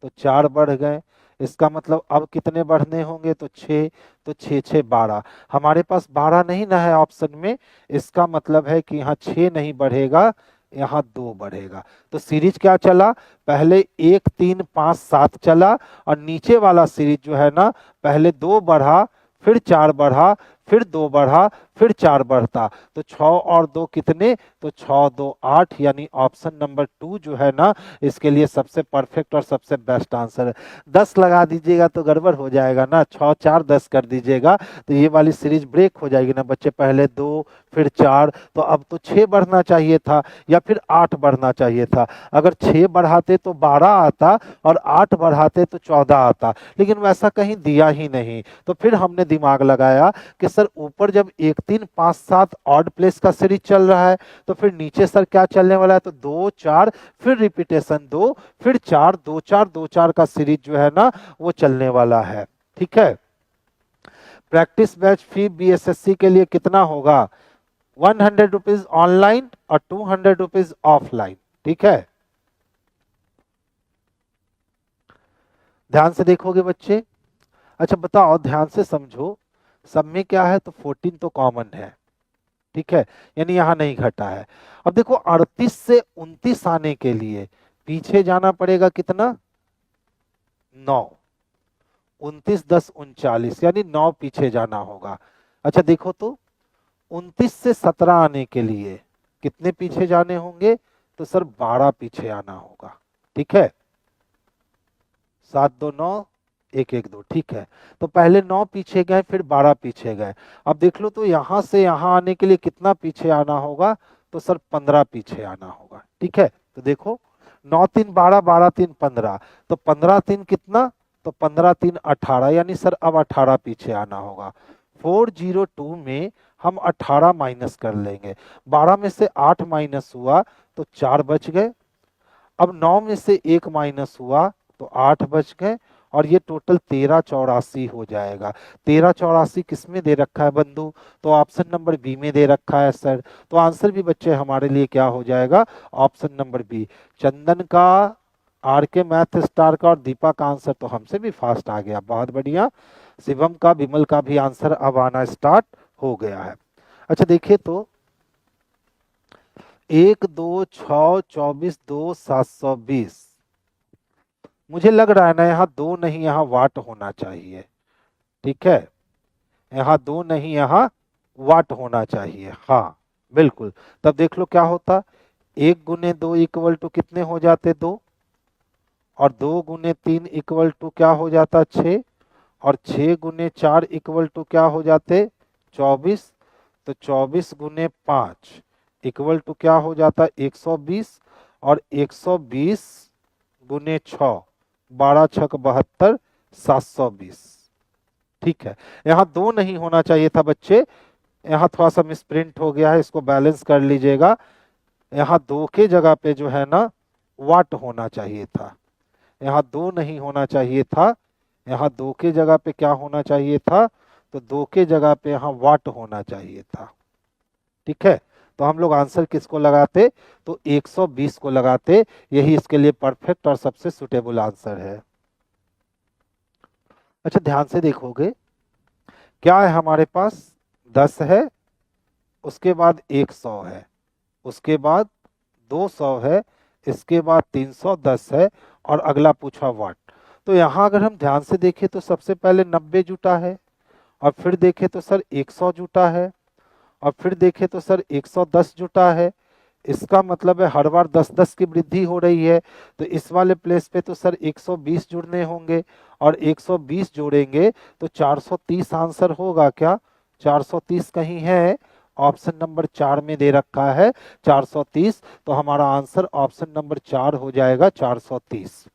तो 4 बढ़ गए। इसका मतलब अब कितने बढ़ने होंगे तो 6, तो 6 6 12। हमारे पास 12 नहीं ना है ऑप्शन में, इसका मतलब है कि यहाँ 6 नहीं बढ़ेगा, यहाँ 2 बढ़ेगा। तो सीरीज क्या चला, पहले 1 3 5 7 चला और नीचे वाला सीरीज जो है ना, पहले 2 बढ़ा, फिर 4 बढ़ा, फिर 2 बढ़ा, फिर 4 बढ़ता। तो 6 और 2 कितने तो 6 2 8, यानी ऑप्शन नंबर 2 जो है ना इसके लिए सबसे परफेक्ट और सबसे बेस्ट आंसर है। 10 लगा दीजिएगा तो गड़बड़ हो जाएगा ना, 6 4 10 कर दीजिएगा तो ये वाली सीरीज ब्रेक हो जाएगी ना बच्चे। पहले 2 फिर 4, तो अब तो 6 बढ़ना चाहिए था या फिर 8 बढ़ना चाहिए था। अगर 6 बढ़ाते तो 12 आता और 8 बढ़ाते तो 14 आता, लेकिन वैसा कहीं दिया ही नहीं। तो फिर हमने दिमाग लगाया कि सर ऊपर जब 1 3 5 7 ऑड प्लेस का सीरीज चल रहा है तो फिर नीचे सर क्या चलने वाला है तो 2 4 फिर रिपीटेशन 2 फिर 4 2 4 2 4 का सीरीज जो है ना वो चलने वाला है। ठीक है, प्रैक्टिस बैच फी BSSC के लिए कितना होगा, 100 रुपीज ऑनलाइन और 200 रुपीज ऑफलाइन। ठीक है, ध्यान से देखोगे बच्चे। अच्छा बताओ, ध्यान से समझो, सब में क्या है तो 14 तो कॉमन है। ठीक है, यानी यहां नहीं घटा है। अब देखो 38 से 29 आने के लिए पीछे जाना पड़ेगा कितना 9, 29 10 39, यानी 9 पीछे जाना होगा। अच्छा देखो तो 29 से 17 आने के लिए कितने पीछे जाने होंगे तो सर 12 पीछे आना होगा। ठीक है, 7 2 9 1 1 2। ठीक है, तो पहले 9 पीछे गए फिर 12 पीछे गए। अब देख लो तो यहां से यहां आने के लिए कितना पीछे आना होगा तो सर 15 पीछे आना होगा। ठीक है, तो देखो 9 3 12 12 3 15, तो 15 3 कितना तो 15 3 18, यानी सर अब 18 पीछे आना होगा। 402 में हम 18 माइनस कर लेंगे, 12 में से 8 माइनस हुआ तो 4 बच गए। अब 9 में से 1 माइनस हुआ तो 8 बच गए और ये टोटल 1384 हो जाएगा। 1384 किस में दे रखा है बंधु तो ऑप्शन नंबर बी में दे रखा है सर। तो आंसर भी बच्चे हमारे लिए क्या हो जाएगा ऑप्शन नंबर बी। चंदन का, आर के मैथ स्टार का और दीपा का आंसर तो हमसे भी फास्ट आ गया, बहुत बढ़िया। शिवम का, विमल का भी आंसर अब आना स्टार्ट हो गया है। अच्छा देखिए तो 1 2 6 24 2 720, मुझे लग रहा है ना यहाँ 2 नहीं यहाँ वाट होना चाहिए। ठीक है, यहाँ 2 नहीं यहाँ वाट होना चाहिए, हाँ बिल्कुल। तब देख लो क्या होता, 1 गुने 2 इक्वल टू कितने हो जाते 2, और 2 गुने 3 इक्वल टू क्या हो जाता 6, और 6 गुने 4 इक्वल टू क्या हो जाते 24, तो 24 गुने 5 इक्वल टू क्या हो जाता 120, और 120 गुने 6 12 छक 72 720। ठीक है, यहाँ 2 नहीं होना चाहिए था बच्चे, यहाँ थोड़ा सा मिसप्रिंट हो गया है, इसको बैलेंस कर लीजिएगा। यहाँ 2 के जगह पे जो है ना वाट होना चाहिए था, यहाँ 2 नहीं होना चाहिए था, यहाँ 2 के जगह पे क्या होना चाहिए था तो 2 के जगह पे यहाँ वाट होना चाहिए था। ठीक है, तो हम लोग आंसर किसको लगाते, तो 120 को लगाते। यही इसके लिए परफेक्ट और सबसे सुटेबल आंसर है। अच्छा ध्यान से देखोगे, क्या है हमारे पास, 10 है, उसके बाद 100 है, उसके बाद 200 है, इसके बाद 310 है, और अगला पूछा वाट। तो यहाँ अगर हम ध्यान से देखें तो सबसे पहले 90 जुटा है, और फिर देखें तो सर 100 जुटा है, और फिर देखें तो सर 110 जुटा है। इसका मतलब है हर बार 10-10 की वृद्धि हो रही है। तो इस वाले प्लेस पे तो सर 120 जुड़ने होंगे, और 120 जोड़ेंगे तो 430 आंसर होगा क्या, 430 कहीं है, ऑप्शन नंबर 4 में दे रखा है 430। तो हमारा आंसर ऑप्शन नंबर 4 हो जाएगा, 430।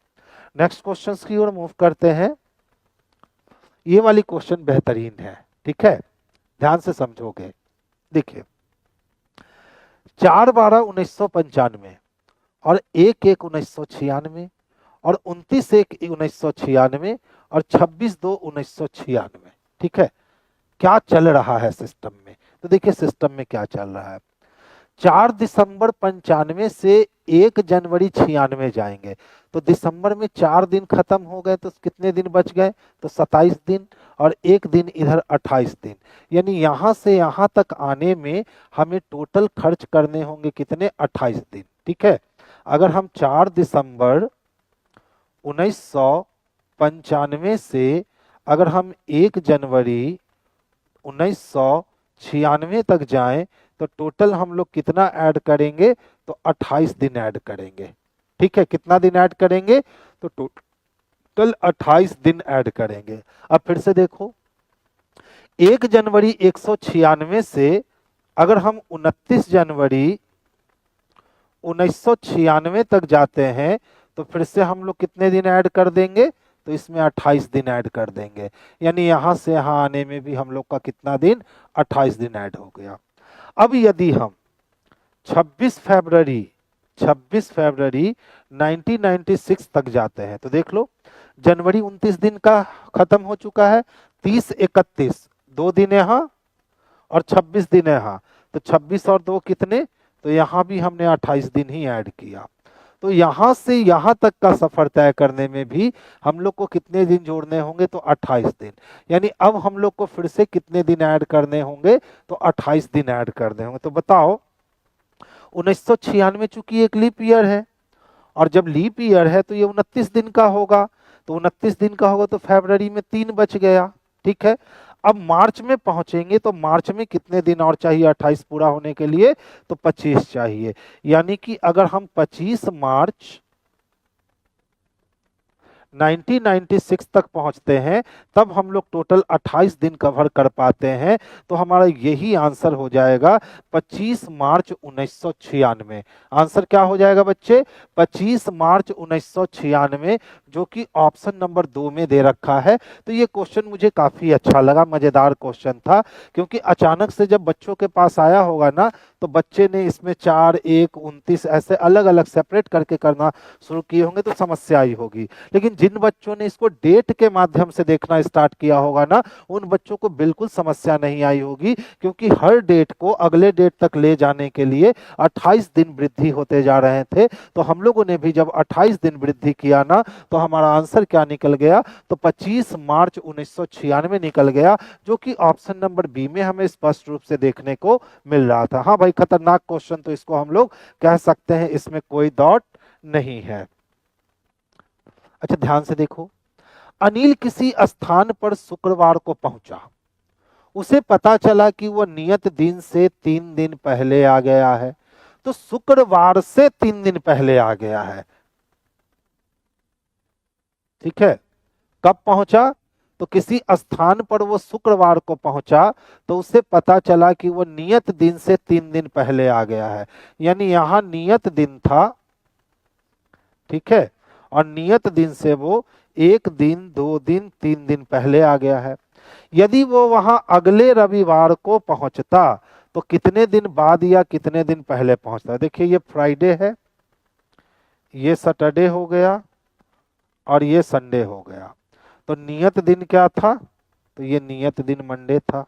नेक्स्ट क्वेश्चन की ओर मूव करते हैं। ये वाली क्वेश्चन बेहतरीन है, ठीक है, ध्यान से समझोगे। देखिए 4/12/1995 और 1/1/1996 और 29/1/1996 और 26/2/1996, ठीक है, क्या चल रहा है सिस्टम में। तो देखिए सिस्टम में क्या चल रहा है, 4 दिसंबर 95 से 1 जनवरी 96 जाएंगे। तो दिसंबर में 4 दिन खत्म हो गए, तो कितने दिन बच गए, तो 27 दिन, और 1 दिन इधर 28 दिन। यानी यहां से यहां तक आने में हमें टोटल खर्च करने होंगे कितने, 28 दिन, ठीक है। अगर हम 4 दिसंबर 1995 से अगर हम 1 जनवरी 1996 तक जाएं, तो टोटल हम लोग कितना ऐड करेंगे, तो 28 दिन ऐड करेंगे, ठीक है। कितना दिन ऐड करेंगे, तो टोटल 28 दिन ऐड करेंगे। अब फिर से देखो, 1 जनवरी 1996 से अगर हम 29 जनवरी 1996 तक जाते हैं, तो फिर से हम लोग कितने दिन ऐड कर देंगे, तो इसमें 28 दिन ऐड कर देंगे। यानी यहां से यहां आने में भी हम लोग का कितना दिन, 28 दिन ऐड हो गया। अब यदि हम 26 फरवरी 1996 तक जाते हैं, तो देख लो, जनवरी 29 दिन का खत्म हो चुका है, 30 31 2 दिन यहाँ और 26 दिन यहाँ, तो 26 और 2 कितने, तो यहाँ भी हमने 28 दिन ही ऐड किया। तो यहां से यहां तक का सफर तय करने में भी हम लोग को कितने दिन जोड़ने होंगे, तो 28 दिन। यानी अब हम लोग को फिर से कितने दिन ऐड करने होंगे, तो 28 दिन ऐड करने होंगे। तो बताओ, 1996 चूंकि एक लीप ईयर है, और जब लीप ईयर है तो ये 29 दिन का होगा, तो 29 दिन का होगा तो फरवरी में 3 बच गया, ठीक है। अब मार्च में पहुंचेंगे, तो मार्च में कितने दिन और चाहिए 28 पूरा होने के लिए, तो 25 चाहिए। यानी कि अगर हम 25 मार्च 1996 तक पहुंचते हैं, तब हम लोग टोटल 28 दिन कवर कर पाते हैं। तो हमारा यही आंसर हो जाएगा 25 मार्च 1996। आंसर क्या हो जाएगा बच्चे, 25 मार्च 1996, जो कि ऑप्शन नंबर 2 में दे रखा है। तो ये क्वेश्चन मुझे काफी अच्छा लगा, मजेदार क्वेश्चन था, क्योंकि अचानक से जब बच्चों के पास आया होगा ना, तो बच्चे ने इसमें 4 1 29 ऐसे अलग अलग सेपरेट करके करना शुरू किए होंगे, तो समस्या आई होगी। लेकिन जिन बच्चों ने इसको डेट के माध्यम से देखना स्टार्ट किया होगा ना, उन बच्चों को बिल्कुल समस्या नहीं आई होगी, क्योंकि हर डेट को अगले डेट तक ले जाने के लिए 28 दिन वृद्धि होते जा रहे थे। तो हम लोगों ने भी जब 28 दिन वृद्धि किया ना, तो हमारा आंसर क्या निकल गया, तो 25 मार्च 1996 निकल गया, जो कि ऑप्शन नंबर बी में हमें स्पष्ट रूप से देखने को मिल रहा था। हाँ भाई, खतरनाक क्वेश्चन तो इसको हम लोग कह सकते हैं, इसमें कोई डाउट नहीं है। अच्छा ध्यान से देखो, अनिल किसी स्थान पर शुक्रवार को पहुंचा, उसे पता चला कि वह नियत दिन से 3 दिन पहले आ गया है। तो शुक्रवार से 3 दिन पहले आ गया है, ठीक है। कब पहुंचा, तो किसी स्थान पर वो शुक्रवार को पहुंचा, तो उसे पता चला कि वो नियत दिन से 3 दिन पहले आ गया है। यानी यहां नियत दिन था, ठीक है, और नियत दिन से वो 1 दिन 2 दिन 3 दिन पहले आ गया है। यदि वो वहां अगले रविवार को पहुंचता, तो कितने दिन बाद या कितने दिन पहले पहुंचता। देखिए ये फ्राइडे है, ये सैटरडे हो गया, और ये संडे हो गया। तो नियत दिन क्या था, तो ये नियत दिन मंडे था,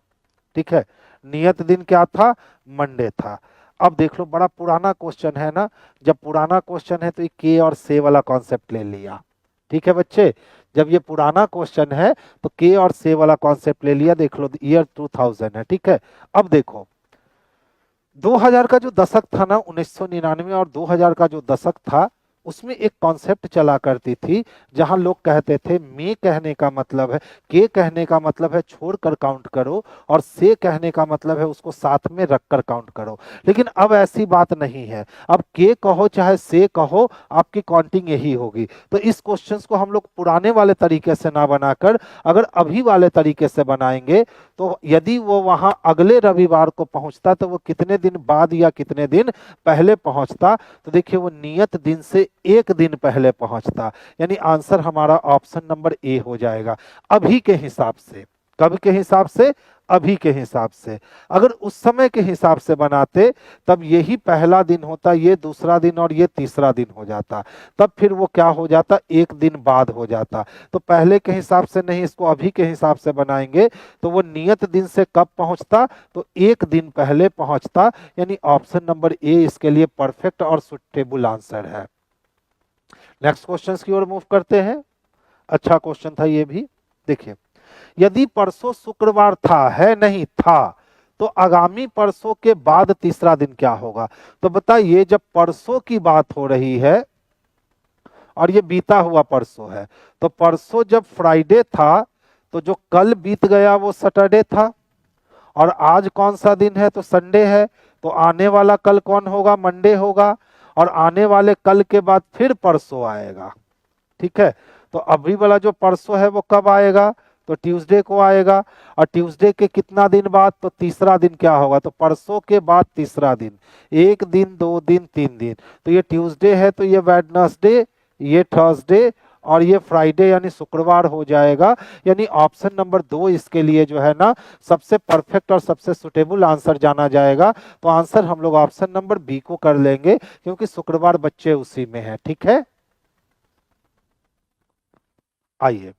ठीक है। नियत दिन क्या था, मंडे था। अब देख लो, बड़ा पुराना क्वेश्चन है ना, जब पुराना क्वेश्चन है तो ये के और से वाला कॉन्सेप्ट ले लिया। ठीक है बच्चे, जब ये पुराना क्वेश्चन है तो के और से वाला कॉन्सेप्ट ले लिया। देख लो ईयर 2000 है, ठीक है। अब देखो 2000 का जो दशक था ना, 1999 और 2000 का जो दशक था, उसमें एक कॉन्सेप्ट चला करती थी जहां लोग कहते थे मे कहने का मतलब है, के कहने का मतलब है छोड़कर काउंट करो, और से कहने का मतलब है उसको साथ में रखकर काउंट करो। लेकिन अब ऐसी बात नहीं है, अब के कहो चाहे से कहो, आपकी काउंटिंग यही होगी। तो इस क्वेश्चन को हम लोग पुराने वाले तरीके से ना बनाकर अगर अभी वाले तरीके से बनाएंगे, तो यदि वो वहां अगले रविवार को पहुंचता तो वो कितने दिन बाद या कितने दिन पहले पहुंचता, तो देखिए वो नियत दिन से एक दिन पहले पहुंचता। यानी आंसर हमारा ऑप्शन नंबर ए हो जाएगा, अभी के हिसाब से। कब के हिसाब से? अभी के हिसाब से। अगर उस समय के हिसाब से बनाते तब यही पहला दिन होता, ये दूसरा दिन और ये तीसरा दिन हो जाता, तब फिर वो क्या हो जाता, एक दिन बाद हो जाता। तो पहले के हिसाब से नहीं, इसको अभी के हिसाब से बनाएंगे तो वो नियत दिन से कब पहुंचता, तो एक दिन पहले पहुंचता। यानी ऑप्शन नंबर ए इसके लिए परफेक्ट और सुटेबल आंसर है। नेक्स्ट क्वेश्चन की ओर मूव करते हैं। अच्छा क्वेश्चन था ये भी। देखिए, यदि परसों शुक्रवार था, है नहीं था, तो आगामी परसों के बाद तीसरा दिन क्या होगा? तो बताइए, जब परसों की बात हो रही है और ये बीता हुआ परसों है, तो परसों जब फ्राइडे था तो जो कल बीत गया वो सैटरडे था, और आज कौन सा दिन है? तो संडे है। तो आने वाला कल कौन होगा? मंडे होगा। और आने वाले कल के बाद फिर परसों आएगा। ठीक है, तो अभी वाला जो परसों है वो कब आएगा? तो ट्यूसडे को आएगा। और ट्यूसडे के कितना दिन बाद? तो तीसरा दिन क्या होगा? तो परसों के बाद तीसरा दिन, एक दिन, दो दिन, तीन दिन। तो ये ट्यूसडे है तो ये वेडनेसडे, ये थर्सडे और ये फ्राइडे यानी शुक्रवार हो जाएगा। यानी ऑप्शन नंबर 2 इसके लिए जो है ना सबसे परफेक्ट और सबसे सुटेबल आंसर जाना जाएगा। तो आंसर हम लोग ऑप्शन नंबर बी को कर लेंगे, क्योंकि शुक्रवार बच्चे उसी में है। ठीक है, आइए,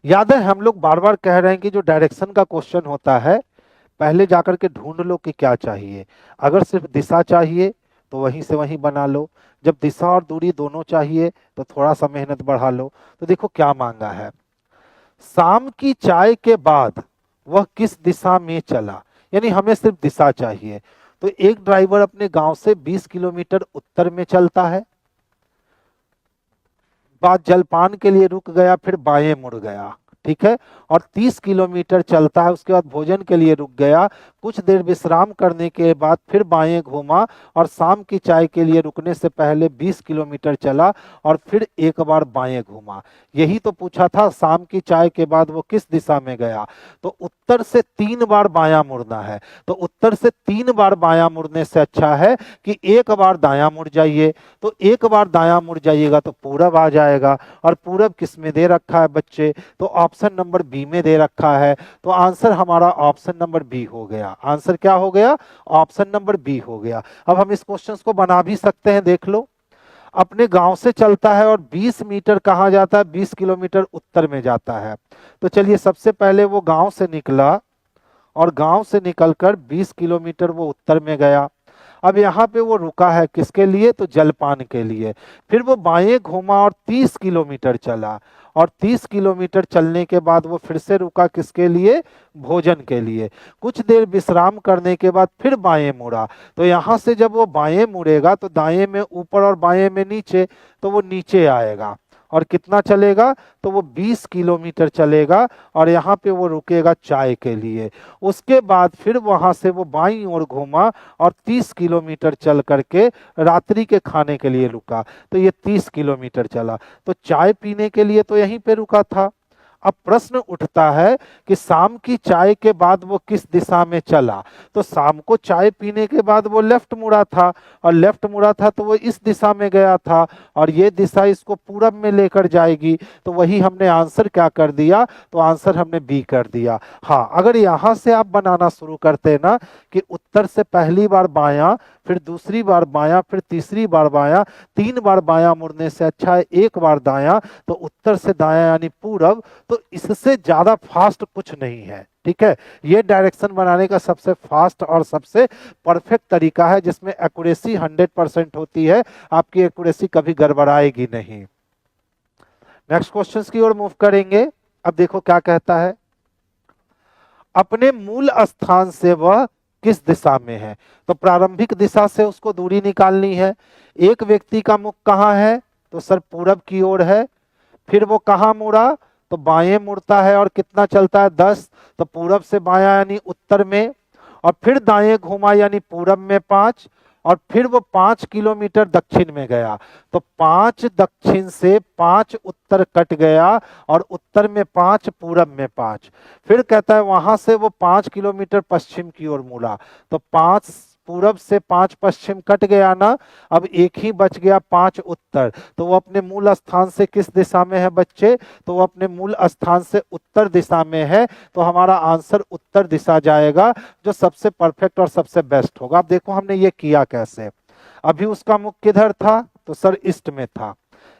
याद है हम लोग बार बार कह रहे हैं कि जो डायरेक्शन का क्वेश्चन होता है, पहले जाकर के ढूंढ लो कि क्या चाहिए। अगर सिर्फ दिशा चाहिए तो वहीं से वहीं बना लो, जब दिशा और दूरी दोनों चाहिए तो थोड़ा सा मेहनत बढ़ा लो। तो देखो क्या मांगा है, शाम की चाय के बाद वह किस दिशा में चला, यानी हमें सिर्फ दिशा चाहिए। तो एक ड्राइवर अपने गांव से 20 किलोमीटर उत्तर में चलता है, बाद जलपान के लिए रुक गया, फिर बाएं मुड़ गया। ठीक है, और 30 किलोमीटर चलता है, उसके बाद भोजन के लिए रुक गया, कुछ देर विश्राम करने के बाद फिर बाएं घूमा, और शाम की चाय के लिए रुकने से पहले 20 किलोमीटर चला और फिर एक बार बाएं घूमा। यही तो पूछा था, शाम की चाय के बाद वो किस दिशा में गया। तो उत्तर से 3 बार बायां मुड़ना है। तो उत्तर से 3 बार बायां मुड़ने से अच्छा है कि एक बार दायां मुड़ जाइए। तो एक बार दायां मुड़ जाइएगा तो पूरब आ जाएगा, और पूरब किस में दे रखा है बच्चे? तो ऑप्शन नंबर बी में दे रखा है। तो आंसर हमारा ऑप्शन नंबर बी हो गया। आंसर क्या हो गया? ऑप्शन नंबर बी हो गया। अब हम इस क्वेश्चन को बना भी सकते हैं, देख लो। अपने गांव से चलता है और 20 मीटर कहाँ जाता है? 20 किलोमीटर उत्तर में जाता है। तो चलिए, सबसे पहले वो गांव से निकला और गांव से निकलकर 20 किलोमीटर वो उत्तर में गया। अब यहाँ पे वो रुका है किसके लिए? तो जलपान के लिए। फिर वो बाएं घूमा और 30 किलोमीटर चला, और 30 किलोमीटर चलने के बाद वो फिर से रुका किसके लिए? भोजन के लिए। कुछ देर विश्राम करने के बाद फिर बाएं मुड़ा। तो यहाँ से जब वो बाएं मुड़ेगा तो दाएं में ऊपर और बाएं में नीचे, तो वो नीचे आएगा। और कितना चलेगा? तो वो 20 किलोमीटर चलेगा, और यहाँ पे वो रुकेगा चाय के लिए। उसके बाद फिर वहां से वो बाईं ओर घूमा और 30 किलोमीटर चल करके रात्रि के खाने के लिए रुका। तो ये 30 किलोमीटर चला। तो चाय पीने के लिए तो यहीं पे रुका था। अब प्रश्न उठता है कि शाम की चाय के बाद वो किस दिशा में चला। तो शाम को चाय पीने के बाद वो लेफ्ट मुड़ा था, और लेफ्ट मुड़ा था तो वो इस दिशा में गया था, और ये दिशा इसको पूरब में लेकर जाएगी। तो वही हमने आंसर क्या कर दिया? तो आंसर हमने बी कर दिया। हाँ, अगर यहाँ से आप बनाना शुरू करते ना कि उत्तर से पहली बार बायां, फिर दूसरी बार बायां, फिर तीसरी बार बायां, 3 बार बायां मुड़ने से अच्छा है एक बार दायां, तो उत्तर से दायां यानी पूरब, तो इससे ज्यादा फास्ट कुछ नहीं है, ठीक है। ये डायरेक्शन बनाने का सबसे फास्ट और सबसे परफेक्ट तरीका है, जिसमें एक्यूरेसी 100% होती है, आपकी एक्यूरेसी कभी गड़बड़ाएगी नहीं। नेक्स्ट क्वेश्चन की ओर मूव करेंगे। अब देखो क्या कहता है, अपने मूल स्थान से वह किस दिशा में है। तो प्रारंभिक दिशा से उसको दूरी निकालनी है। एक व्यक्ति का मुख कहाँ है, तो सर पूरब की ओर है। फिर वो कहाँ मुड़ा, तो बाएं मुड़ता है और कितना चलता है 10, तो पूरब से बायां यानी उत्तर में। और फिर दाएं घूमा यानी पूरब में 5, और फिर वो 5 किलोमीटर दक्षिण में गया। तो 5 दक्षिण से 5 उत्तर कट गया, और उत्तर में 5 पूरब में 5। फिर कहता है वहां से वो 5 किलोमीटर पश्चिम की ओर मुड़ा। तो 5 पूरब से 5 पश्चिम कट गया ना, अब एक ही बच गया 5 उत्तर। तो वो अपने मूल स्थान से किस दिशा में है बच्चे, तो वो अपने मूल स्थान से उत्तर दिशा में है। तो हमारा आंसर उत्तर दिशा जाएगा, जो सबसे परफेक्ट और सबसे बेस्ट होगा। अब देखो हमने ये किया कैसे। अभी उसका मुख किधर था, तो सर ईस्ट में था।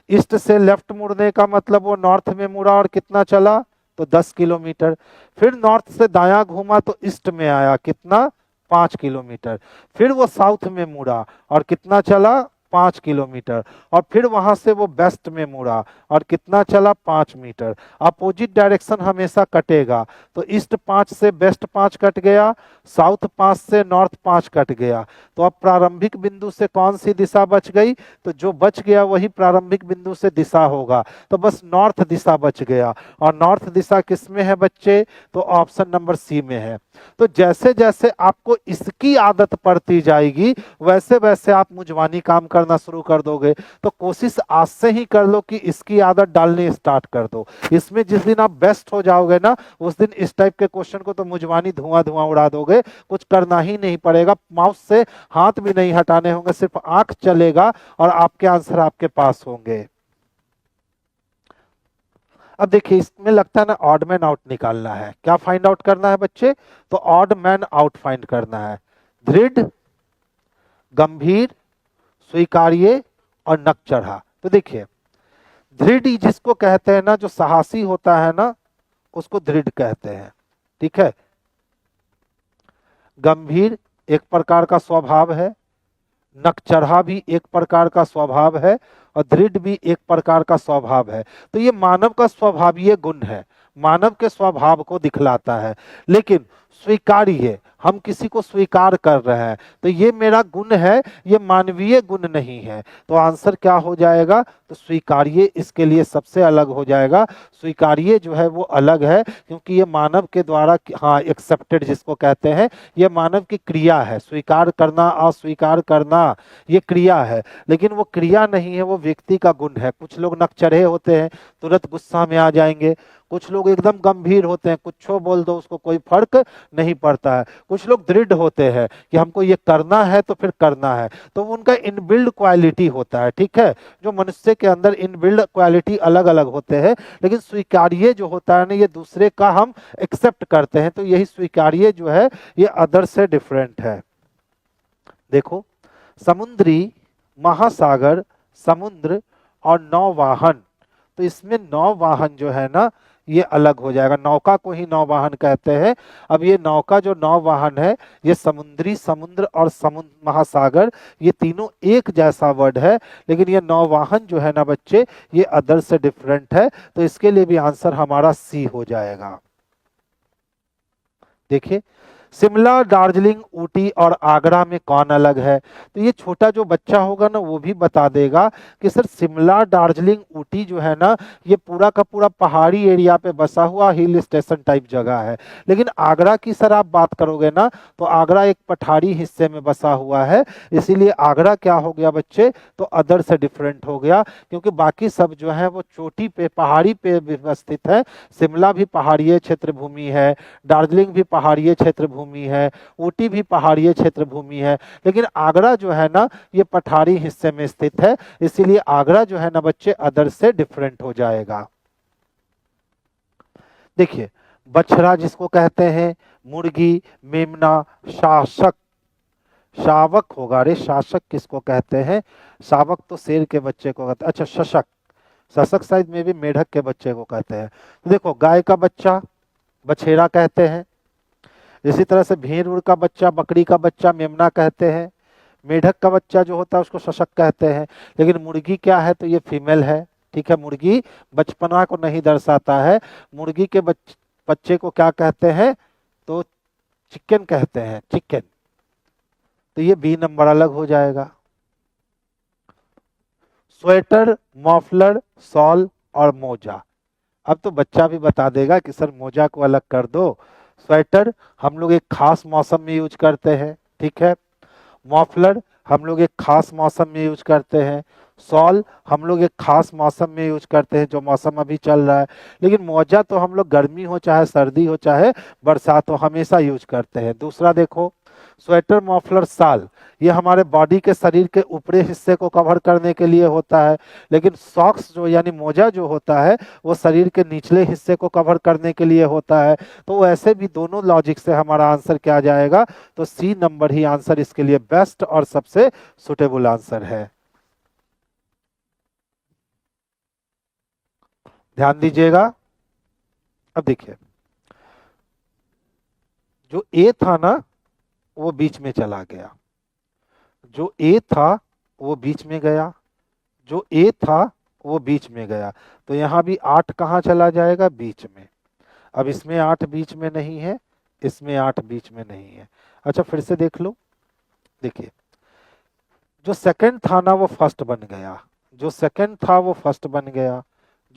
ईस्ट से लेफ्ट मुड़ने का मतलब वो नॉर्थ में मुड़ा और कितना चला, तो 10 किलोमीटर। फिर नॉर्थ से दायां घूमा तो ईस्ट में आया, कितना, 5 किलोमीटर। फिर वो साउथ में मुड़ा और कितना चला, 5 किलोमीटर। और फिर वहां से वो वेस्ट में मुड़ा और कितना चला, 5 मीटर। अपोजिट डायरेक्शन हमेशा कटेगा। तो ईस्ट 5 से वेस्ट 5 कट गया, साउथ 5 से नॉर्थ 5 कट गया। तो अब प्रारंभिक बिंदु से कौन सी दिशा बच गई, तो जो बच गया वही प्रारंभिक बिंदु से दिशा होगा। तो बस नॉर्थ दिशा बच गया। और नॉर्थ दिशा किस में है बच्चे, तो ऑप्शन नंबर सी में है। तो जैसे जैसे आपको इसकी आदत पड़ती जाएगी, वैसे वैसे आप मुजवानी काम करना शुरू कर दोगे। तो कोशिश आज से ही कर लो कि इसकी आदत डालनी स्टार्ट कर दो। इसमें जिस दिन आप बेस्ट हो जाओगे ना, उस दिन इस टाइप के क्वेश्चन को तो मुजवानी धुआं धुआं उड़ा दोगे। कुछ करना ही नहीं पड़ेगा, माउस से हाथ भी नहीं हटाने होंगे, सिर्फ आंख चलेगा और आपके आंसर आपके पास होंगे। अब देखिए इसमें लगता है ना ऑड मैन आउट निकालना है। क्या फाइंड आउट करना है बच्चे, तो ऑड मैन आउट फाइंड करना है। दृढ़, गंभीर, स्वीकार्य और नक चढ़ा। तो देखिए दृढ़ जिसको कहते हैं ना, जो साहसी होता है ना, उसको दृढ़ कहते हैं, ठीक है। गंभीर एक प्रकार का स्वभाव है, नकचढ़ा भी एक प्रकार का स्वभाव है, और दृढ़ भी एक प्रकार का स्वभाव है। तो ये मानव का स्वभावीय गुण है, मानव के स्वभाव को दिखलाता है। लेकिन स्वीकार्य, हम किसी को स्वीकार कर रहे हैं, तो ये मेरा गुण है, ये मानवीय गुण नहीं है। तो आंसर क्या हो जाएगा, तो स्वीकार्य इसके लिए सबसे अलग हो जाएगा। स्वीकार्य जो है वो अलग है, क्योंकि ये मानव के द्वारा, हाँ एक्सेप्टेड जिसको कहते हैं, ये मानव की क्रिया है। स्वीकार करना, अस्वीकार करना, ये क्रिया है, लेकिन वो क्रिया नहीं है, वो व्यक्ति का गुण है। कुछ लोग नकचढ़े होते हैं, तुरंत गुस्सा में आ जाएंगे। कुछ लोग एकदम गंभीर होते हैं, कुछ बोल दो उसको कोई फर्क नहीं पड़ता है। कुछ लोग दृढ़ होते हैं कि हमको ये करना है तो फिर करना है, तो उनका इनबिल्ड क्वालिटी होता है, ठीक है। जो मनुष्य के अंदर इनबिल्ड क्वालिटी अलग अलग होते हैं, लेकिन स्वीकार्य जो होता है ना, ये दूसरे का हम एक्सेप्ट करते हैं। तो यही स्वीकार्य जो है ये अदर से डिफरेंट है। देखो समुद्री, महासागर, समुद्र और नौवाहन, तो इसमें नौवाहन जो है ना ये अलग हो जाएगा। नौका को ही नौवाहन कहते हैं। अब ये नौका जो नौवाहन है, ये समुद्री, समुद्र और समुद्र, महासागर, ये तीनों एक जैसा वर्ड है, लेकिन ये नौवाहन जो है ना बच्चे, ये अदर से डिफरेंट है। तो इसके लिए भी आंसर हमारा सी हो जाएगा। देखिए शिमला, दार्जिलिंग, ऊटी और आगरा में कौन अलग है, तो ये छोटा जो बच्चा होगा ना वो भी बता देगा कि सर शिमला, दार्जिलिंग, ऊटी जो है ना, ये पूरा का पूरा पहाड़ी एरिया पे बसा हुआ हिल स्टेशन टाइप जगह है। लेकिन आगरा की सर आप बात करोगे ना, तो आगरा एक पठारी हिस्से में बसा हुआ है, इसीलिए आगरा क्या हो गया बच्चे, तो अदर से डिफरेंट हो गया, क्योंकि बाकी सब जो है वो चोटी पे, पहाड़ी पे व्यवस्थित है। शिमला भी पहाड़ीय क्षेत्र भूमि है, दार्जिलिंग भी पहाड़ीय क्षेत्र भूमि है, ऊटी भी पहाड़ीय क्षेत्र भूमि है, लेकिन आगरा जो है ना ये पठारी हिस्से में स्थित है, इसीलिए आगरा जो है ना बच्चे अदर से डिफरेंट हो जाएगा। देखिए बछड़ा जिसको कहते हैं, मुर्गी, मेमना, शासक, शावक होगा। अरे शासक किसको कहते हैं, शावक तो शेर के बच्चे को कहते हैं। अच्छा शशक, सशक साइज में भी मेढक के बच्चे को कहते हैं। तो देखो, गाय का बच्चा बछेरा कहते हैं, इसी तरह से भेड़ उड़ का बच्चा बकरी का बच्चा मेमना कहते हैं, मेढक का बच्चा जो होता है उसको शशक कहते हैं। लेकिन मुर्गी क्या है, तो ये फीमेल है, ठीक है। मुर्गी बचपना को नहीं दर्शाता है, मुर्गी के बच्चे को क्या कहते हैं, तो चिकन कहते हैं, चिकन। तो ये बी नंबर अलग हो जाएगा। स्वेटर, मॉफलर, शॉल और मोजा। अब तो बच्चा भी बता देगा कि सर मोजा को अलग कर दो। स्वेटर हम लोग एक खास मौसम में यूज करते हैं, ठीक है। मॉफलर हम लोग एक खास मौसम में यूज करते हैं। शॉल हम लोग एक खास मौसम में यूज करते हैं, जो मौसम अभी चल रहा है। लेकिन मोजा तो हम लोग गर्मी हो चाहे सर्दी हो चाहे बरसात हो हमेशा यूज करते हैं। दूसरा देखो, स्वेटर, मॉफलर, शाल, ये हमारे बॉडी के शरीर के ऊपरी हिस्से को कवर करने के लिए होता है। लेकिन सॉक्स जो यानी मोजा जो होता है वो शरीर के निचले हिस्से को कवर करने के लिए होता है। तो ऐसे भी दोनों लॉजिक से हमारा आंसर क्या आ जाएगा, तो सी नंबर ही आंसर इसके लिए बेस्ट और सबसे सुटेबल आंसर है। ध्यान दीजिएगा। अब देखिए, जो ए था ना वो बीच में चला गया, जो ए था वो बीच में गया, जो ए था वो बीच में गया। तो यहां भी 8 कहाँ चला जाएगा, बीच में। अब इसमें 8 बीच में नहीं है, इसमें 8 बीच में नहीं है। अच्छा फिर से देख लो, देखिए जो सेकंड था ना वो फर्स्ट बन गया, जो सेकंड था वो फर्स्ट बन गया,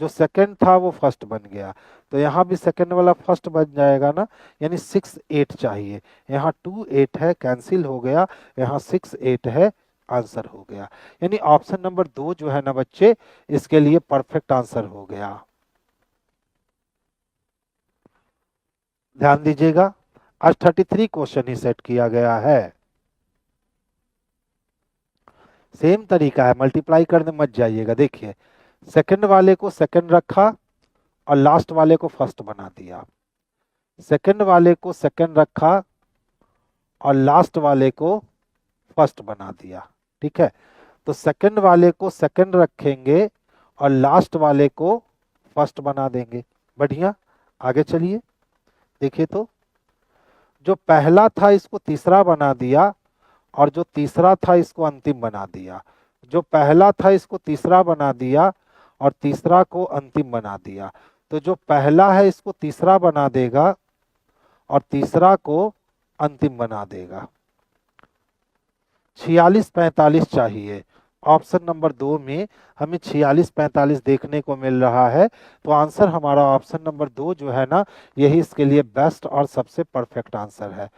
जो सेकंड था वो फर्स्ट बन गया। तो यहाँ भी सेकंड वाला फर्स्ट बन जाएगा ना, यानी 6 8 चाहिए। यहाँ 2 8 है, कैंसिल हो गया, यहाँ 6 8 है, आंसर हो गया। यानी ऑप्शन नंबर 2 जो है ना बच्चे, इसके लिए परफेक्ट आंसर हो गया। ध्यान दीजिएगा, आज 33 क्वेश्चन ही सेट किया गया है। सेम तरीका है, मल्टीप्लाई करने मत जाइएगा। देखिए, सेकंड वाले को सेकंड रखा और लास्ट वाले को फर्स्ट बना दिया, सेकंड वाले को सेकंड रखा और लास्ट वाले को फर्स्ट बना दिया, ठीक है। तो सेकंड वाले को सेकंड रखेंगे और लास्ट वाले को फर्स्ट बना देंगे। बढ़िया, आगे चलिए। देखिए तो जो पहला था इसको तीसरा बना दिया और जो तीसरा था इसको अंतिम बना दिया, जो पहला था इसको तीसरा बना दिया और तीसरा को अंतिम बना दिया। तो जो पहला है इसको तीसरा बना देगा और तीसरा को अंतिम बना देगा। 46 45 चाहिए। ऑप्शन नंबर 2 में हमें 46 45 देखने को मिल रहा है। तो आंसर हमारा ऑप्शन नंबर 2 जो है ना, यही इसके लिए बेस्ट और सबसे परफेक्ट आंसर है।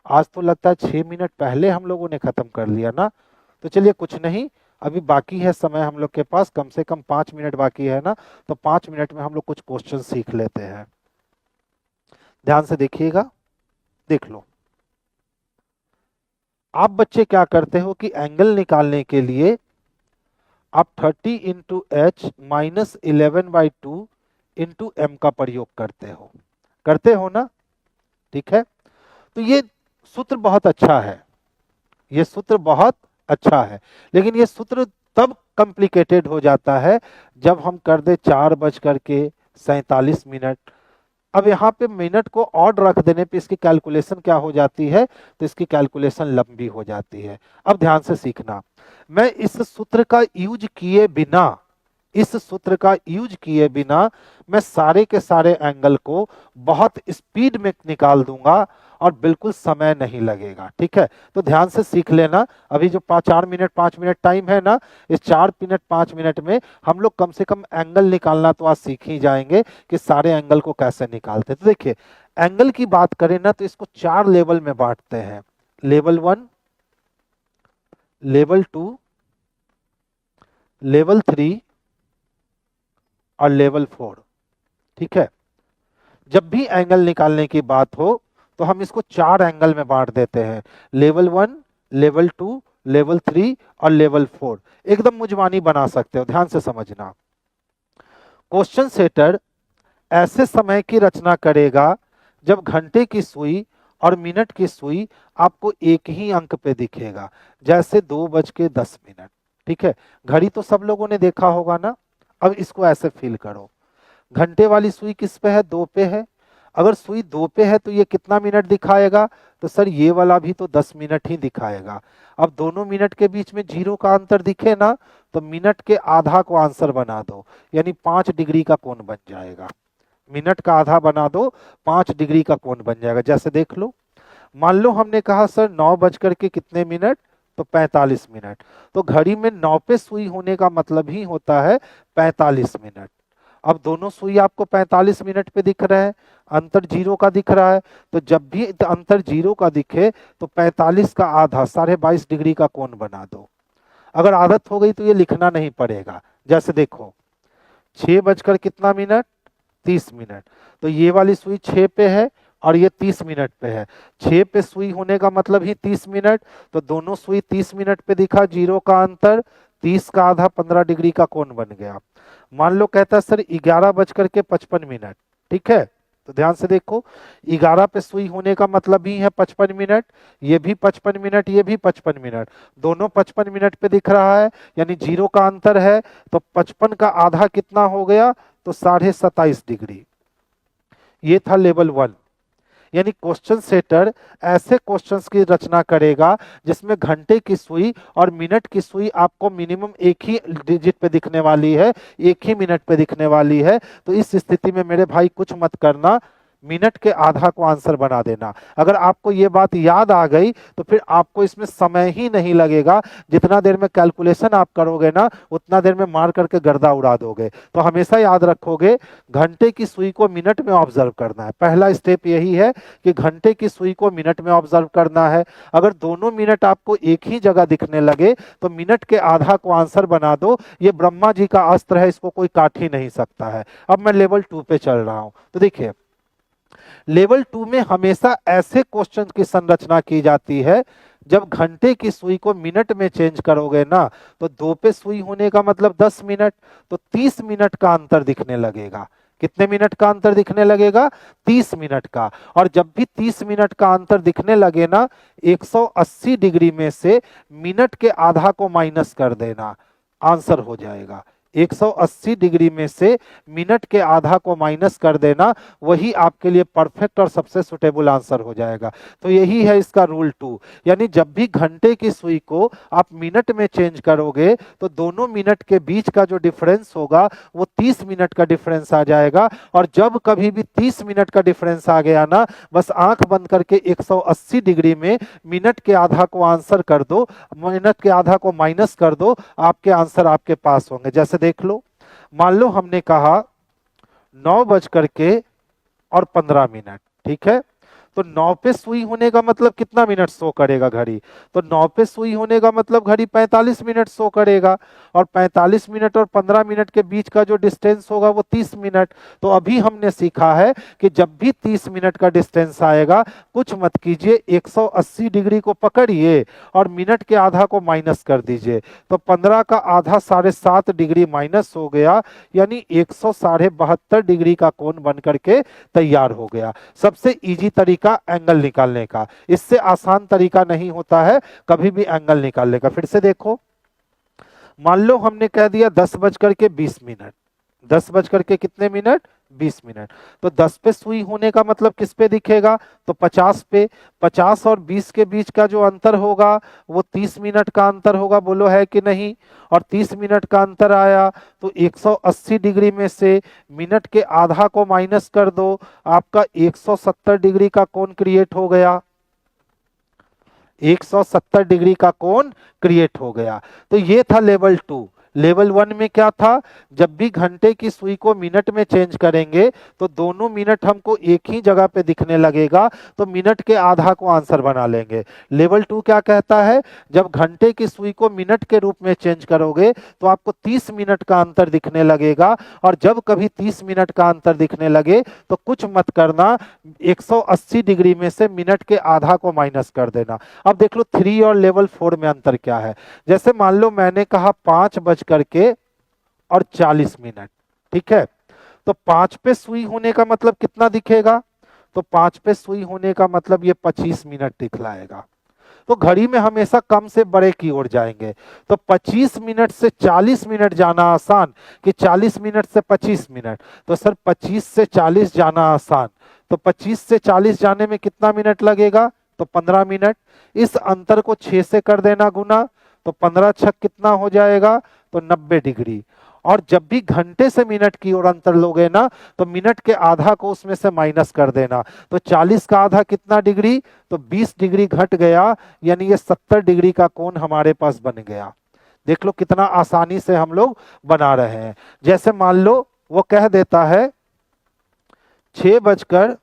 आज तो लगता है 6 मिनट पहले हम लोगों ने खत्म कर लिया ना। तो चलिए कुछ नहीं, अभी बाकी है समय हम लोग के पास, कम से कम 5 मिनट बाकी है ना। तो 5 मिनट में हम लोग कुछ क्वेश्चन सीख लेते हैं। ध्यान से देखिएगा, देख लो। आप बच्चे क्या करते हो कि एंगल निकालने के लिए आप 30 into H minus 11/2 into M का प्रयोग करते हो ना, ठीक है। तो ये सूत्र बहुत अच्छा है, ये सूत्र बहुत अच्छा है, लेकिन ये सूत्र तब कॉम्प्लिकेटेड हो जाता है जब हम कर दे 4:47 अब यहाँ पे मिनट को ऑड रख देने पे इसकी कैलकुलेशन क्या हो जाती है, तो इसकी कैलकुलेशन लंबी हो जाती है। अब ध्यान से सीखना, मैं इस सूत्र का यूज किए बिना, इस सूत्र का यूज किए बिना मैं सारे के सारे एंगल को बहुत स्पीड में निकाल दूंगा और बिल्कुल समय नहीं लगेगा, ठीक है। तो ध्यान से सीख लेना। अभी जो 4 मिनट 5 मिनट टाइम है ना, इस 4 मिनट 5 मिनट में हम लोग कम से कम एंगल निकालना तो आज सीख ही जाएंगे कि सारे एंगल को कैसे निकालते हैं। तो देखिए, एंगल की बात करें ना तो इसको 4 लेवल में बांटते हैं, लेवल 1, लेवल 2, लेवल 3 और लेवल 4, ठीक है। जब भी एंगल निकालने की बात हो तो हम इसको 4 एंगल में बांट देते हैं, लेवल 1, लेवल 2, लेवल 3 और लेवल 4। एकदम मुजवानी बना सकते हो, ध्यान से समझना। क्वेश्चन सेटर ऐसे समय की रचना करेगा जब घंटे की सुई और मिनट की सुई आपको एक ही अंक पे दिखेगा, जैसे 2:10, ठीक है। घड़ी तो सब लोगों ने देखा होगा ना। अब इसको ऐसे फील करो, घंटे वाली सुई किस पे है, 2 पे है। अगर सुई 2 पे है तो ये कितना मिनट दिखाएगा, तो सर ये वाला भी तो 10 मिनट ही दिखाएगा। अब दोनों मिनट के बीच में 0 का अंतर दिखे ना, तो मिनट के आधा को आंसर बना दो, यानी 5 डिग्री का कोण बन जाएगा। मिनट का आधा बना दो, 5 डिग्री का कोण बन जाएगा। जैसे देख लो, मान लो हमने कहा सर 9 बज करके कितने मिनट, तो 45 मिनट। तो घड़ी में 9 पे सुई होने का मतलब ही होता है 45 मिनट। अब दोनों सुई आपको 45 मिनट पे दिख रहे हैं, अंतर 0 का दिख रहा है। तो जब भी अंतर 0 का दिखे तो 45 का आधा 22.5 डिग्री का कोण बना दो। अगर आदत हो गई तो ये लिखना नहीं पड़ेगा। जैसे देखो 6 बजकर कितना मिनट, 30 मिनट। तो ये वाली सुई 6 पे है और ये 30 मिनट पे है। 6 पे सुई होने का मतलब ही 30 मिनट, तो दोनों सुई 30 मिनट पे दिखा, 0 का अंतर, 30 का आधा 15 डिग्री का कोण बन गया। मान लो कहता है सर 11 बजकर के 55 मिनट, ठीक है। तो ध्यान से देखो, 11 पे सुई होने का मतलब ही है 55 मिनट, ये भी 55 मिनट, ये भी 55 मिनट, दोनों 55 मिनट पे दिख रहा है, यानी 0 का अंतर है। तो 55 का आधा कितना हो गया, तो 27.5 डिग्री। ये था लेवल 1। यानी क्वेश्चन सेटर ऐसे क्वेश्चंस की रचना करेगा जिसमें घंटे की सुई और मिनट की सुई आपको मिनिमम एक ही डिजिट पे दिखने वाली है, एक ही मिनट पे दिखने वाली है। तो इस स्थिति में मेरे भाई कुछ मत करना, मिनट के आधा को आंसर बना देना। अगर आपको ये बात याद आ गई तो फिर आपको इसमें समय ही नहीं लगेगा, जितना देर में कैलकुलेशन आप करोगे ना उतना देर में मार करके गर्दा उड़ा दोगे। तो हमेशा याद रखोगे, घंटे की सुई को मिनट में ऑब्जर्व करना है। पहला स्टेप यही है कि घंटे की सुई को मिनट में ऑब्जर्व करना है। अगर दोनों मिनट आपको एक ही जगह दिखने लगे तो मिनट के आधा को आंसर बना दो। ये ब्रह्मा जी का अस्त्र है, इसको कोई काट ही नहीं सकता है। अब मैं लेवल 2 पे चल रहा हूं। तो देखिए, लेवल 2 में हमेशा ऐसे क्वेश्चन की संरचना की जाती है, जब घंटे की सुई को मिनट में चेंज करोगे ना, तो 2 पे सुई होने का मतलब 10 मिनट, तो 30 मिनट का अंतर दिखने लगेगा। कितने मिनट का अंतर दिखने लगेगा, 30 मिनट का। और जब भी 30 मिनट का अंतर दिखने लगे ना, 180 डिग्री में से मिनट के आधा को माइनस कर देना, आंसर हो जाएगा। 180 डिग्री में से मिनट के आधा को माइनस कर देना, वही आपके लिए परफेक्ट और सबसे सुटेबल आंसर हो जाएगा। तो यही है इसका रूल 2। यानी जब भी घंटे की सुई को आप मिनट में चेंज करोगे तो दोनों मिनट के बीच का जो डिफरेंस होगा वो 30 मिनट का डिफरेंस आ जाएगा। और जब कभी भी 30 मिनट का डिफरेंस आ गया ना, बस आंख बंद करके 180 डिग्री में मिनट के आधा को आंसर कर दो, मिनट के आधा को माइनस कर दो, आपके आंसर आपके पास होंगे। जैसे देख लो, मान लो हमने कहा 9 बज करके और 15 मिनट, ठीक है। तो 9 पे सुई होने का मतलब कितना मिनट शो करेगा घड़ी, तो 9 पे सुई होने का मतलब घड़ी 45 मिनट शो करेगा। और 45 मिनट और 15 मिनट के बीच का जो डिस्टेंस होगा वो 30 मिनट। तो अभी हमने सीखा है कि जब भी 30 मिनट का डिस्टेंस आएगा, कुछ मत कीजिए, 180 डिग्री को पकड़िए और मिनट के आधा को माइनस कर दीजिए। तो 15 का आधा 7.5 डिग्री माइनस हो गया, यानी 172 डिग्री का कोण बन करके तैयार हो गया। सबसे इजी तरीका एंगल निकालने का, इससे आसान तरीका नहीं होता है कभी भी एंगल निकालने का। फिर से देखो, मान लो हमने कह दिया 10 बज करके 20 मिनट, 10 बज करके कितने मिनट, 20 मिनट। तो 10 पे सुई होने का मतलब किस पे दिखेगा, तो 50 पे। 50 और 20 के बीच का जो अंतर होगा वो 30 मिनट का अंतर होगा, बोलो है कि नहीं। और 30 मिनट का अंतर आया तो 180 डिग्री में से मिनट के आधा को माइनस कर दो, आपका 170 डिग्री का कोण क्रिएट हो गया। 170 डिग्री का कोण क्रिएट हो गया। तो ये था लेवल 2। लेवल 1 में क्या था, जब भी घंटे की सुई को मिनट में चेंज करेंगे तो दोनों मिनट हमको एक ही जगह पे दिखने लगेगा, तो मिनट के आधा को आंसर बना लेंगे। लेवल 2 क्या कहता है, जब घंटे की सुई को मिनट के रूप में चेंज करोगे तो आपको 30 मिनट का अंतर दिखने लगेगा। और जब कभी 30 मिनट का अंतर दिखने लगे तो कुछ मत करना, 180 डिग्री में से मिनट के आधा को माइनस कर देना। अब देख लो 3 और लेवल 4 में अंतर क्या है। जैसे मान लो मैंने कहा 5 बज करके और 40 मिनट, ठीक है। तो 5 पे सुई होने का मतलब कितना दिखेगा, तो 5 पे सुई होने का मतलब ये 25 मिनट दिखलाएगा। तो घड़ी में हमेशा कम से बड़े की ओर जाएंगे। तो 25 मिनट से 40 मिनट जाना आसान कि 40 मिनट से 25 मिनट? तो सर 25 से 40 जाना आसान, तो 25 से 40 जाने में कितना मिनट लगेगा? तो 15 मिनट। इस अंतर को 6 से कर देना गुना, तो 15 छक कितना हो जाएगा? तो 90 डिग्री। और जब भी घंटे से मिनट की ओर अंतर लोगे ना, तो मिनट के आधा को उसमें से माइनस कर देना। तो 40 का आधा कितना डिग्री? तो 20 डिग्री घट गया, यानी ये 70 डिग्री का कोण हमारे पास बन गया। देख लो कितना आसानी से हम लोग बना रहे हैं। जैसे मान लो वो कह देता है 6:55,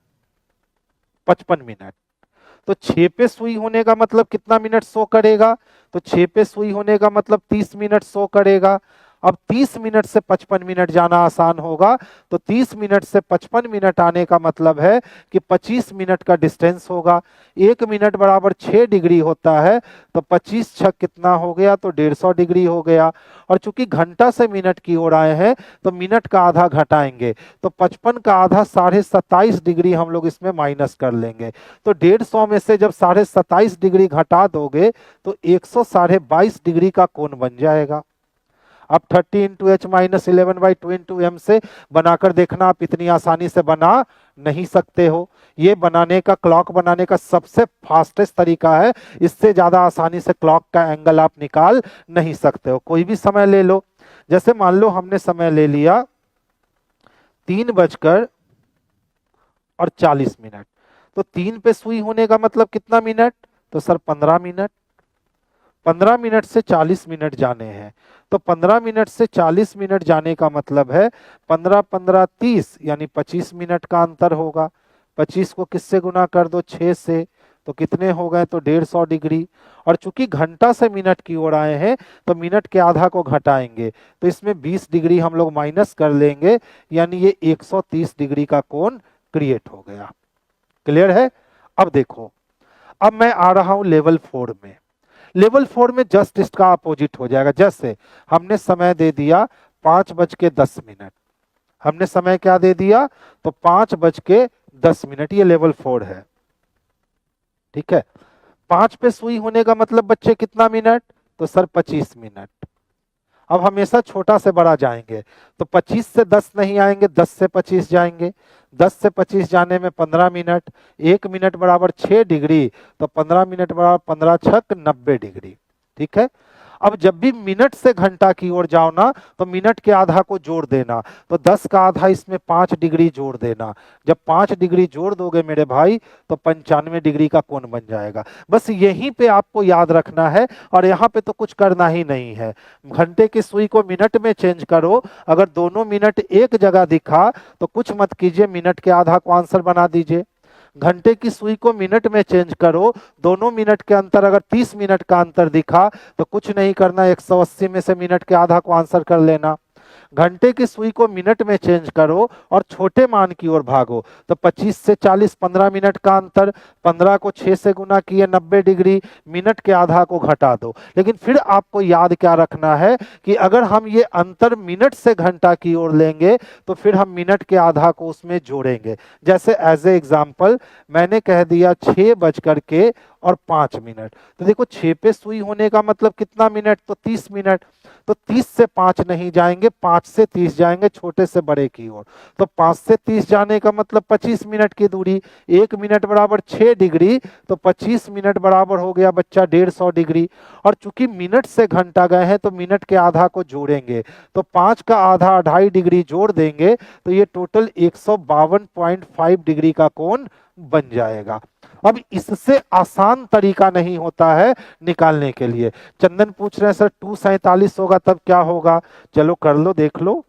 तो 6 पे सुई होने का मतलब कितना मिनट शो करेगा? तो 6 पे सुई होने का मतलब 30 मिनट शो करेगा। अब 30 मिनट से 55 मिनट जाना आसान होगा, तो 30 मिनट से 55 मिनट आने का मतलब है कि 25 मिनट का डिस्टेंस होगा। 1 मिनट बराबर 6 डिग्री होता है, तो 25 छक कितना हो गया? तो 150 डिग्री हो गया। और चूंकि घंटा से मिनट की ओर आए हैं, तो मिनट का आधा घटाएंगे, तो 55 का आधा 27.5 डिग्री हम लोग इसमें माइनस कर लेंगे। तो 150 में से जब 27.5 डिग्री घटा दोगे, तो 122 डिग्री का कोण बन जाएगा। अब 30 into H minus 11/2 into M से बनाकर देखना, आप इतनी आसानी से बना नहीं सकते हो। ये बनाने का, क्लॉक बनाने का सबसे फास्टेस्ट तरीका है। इससे ज्यादा आसानी से क्लॉक का एंगल आप निकाल नहीं सकते हो। कोई भी समय ले लो, जैसे मान लो हमने समय ले लिया 3:40, तो 3 पे सुई होने का मतलब कितना मिनट? तो सर 15 मिनट। 15 मिनट से 40 मिनट जाने हैं, तो 15 मिनट से 40 मिनट जाने का मतलब है 15 15 30, यानी 25 मिनट का अंतर होगा। 25 को किससे गुना कर दो? 6 से, तो कितने हो गए? तो 150 डिग्री। और चूंकि घंटा से मिनट की ओर आए हैं, तो मिनट के आधा को घटाएंगे, तो इसमें 20 डिग्री हम लोग माइनस कर लेंगे, यानी ये 130 डिग्री का कोण क्रिएट हो गया। क्लियर है? अब देखो, अब मैं आ रहा हूं लेवल 4 में। लेवल 4 में जस्ट इसका अपोजिट हो जाएगा। जैसे हमने समय दे दिया 5:10, हमने समय क्या दे दिया? तो 5:10, ये लेवल 4 है। ठीक है, 5 पे सुई होने का मतलब बच्चे कितना मिनट? तो सर 25 मिनट। अब हमेशा छोटा से बड़ा जाएंगे, तो 25 से 10 नहीं आएंगे, 10 से 25 जाएंगे। 10 से 25 जाने में 15 मिनट, 1 मिनट बराबर 6 डिग्री, तो 15 मिनट बराबर 15 छक 90 डिग्री। ठीक है, अब जब भी मिनट से घंटा की ओर जाओ ना, तो मिनट के आधा को जोड़ देना, तो 10 का आधा इसमें 5 डिग्री जोड़ देना। जब 5 डिग्री जोड़ दोगे मेरे भाई, तो 95 डिग्री का कोण बन जाएगा। बस यहीं पे आपको याद रखना है, और यहाँ पे तो कुछ करना ही नहीं है। घंटे की सुई को मिनट में चेंज करो, अगर दोनों मिनट एक जगह दिखा तो कुछ मत कीजिए, मिनट के आधा को आंसर बना दीजिए। घंटे की सुई को मिनट में चेंज करो, दोनों मिनट के अंतर अगर 30 मिनट का अंतर दिखा तो कुछ नहीं करना, 180 में से मिनट के आधा को आंसर कर लेना। घंटे की सुई को मिनट में चेंज करो और छोटे मान की ओर भागो, तो 25 से 40 15 मिनट का अंतर, 15 को 6 से गुना किए 90 डिग्री, मिनट के आधा को घटा दो। लेकिन फिर आपको याद क्या रखना है कि अगर हम ये अंतर मिनट से घंटा की ओर लेंगे, तो फिर हम मिनट के आधा को उसमें जोड़ेंगे। जैसे एज ए एग्जाम्पल मैंने कह दिया 6:05, तो देखो 6 पे सुई होने का मतलब कितना मिनट? तो 30 मिनट। तो 30 से 5 नहीं जाएंगे, 5 से 30 जाएंगे, छोटे से बड़े की ओर। तो 5 से 30 जाने का मतलब 25 मिनट की दूरी। 1 मिनट बराबर 6 डिग्री, तो 25 मिनट बराबर हो गया बच्चा 150 डिग्री। और चूंकि मिनट से घंटा गए हैं, तो मिनट के आधा को जोड़ेंगे, तो 5 का आधा 2.5 डिग्री जोड़ देंगे, तो ये टोटल 152.5 डिग्री का कोण बन जाएगा। अब इससे आसान तरीका नहीं होता है निकालने के लिए। चंदन पूछ रहे हैं सर 247 होगा तब क्या होगा? चलो कर लो, देख लो।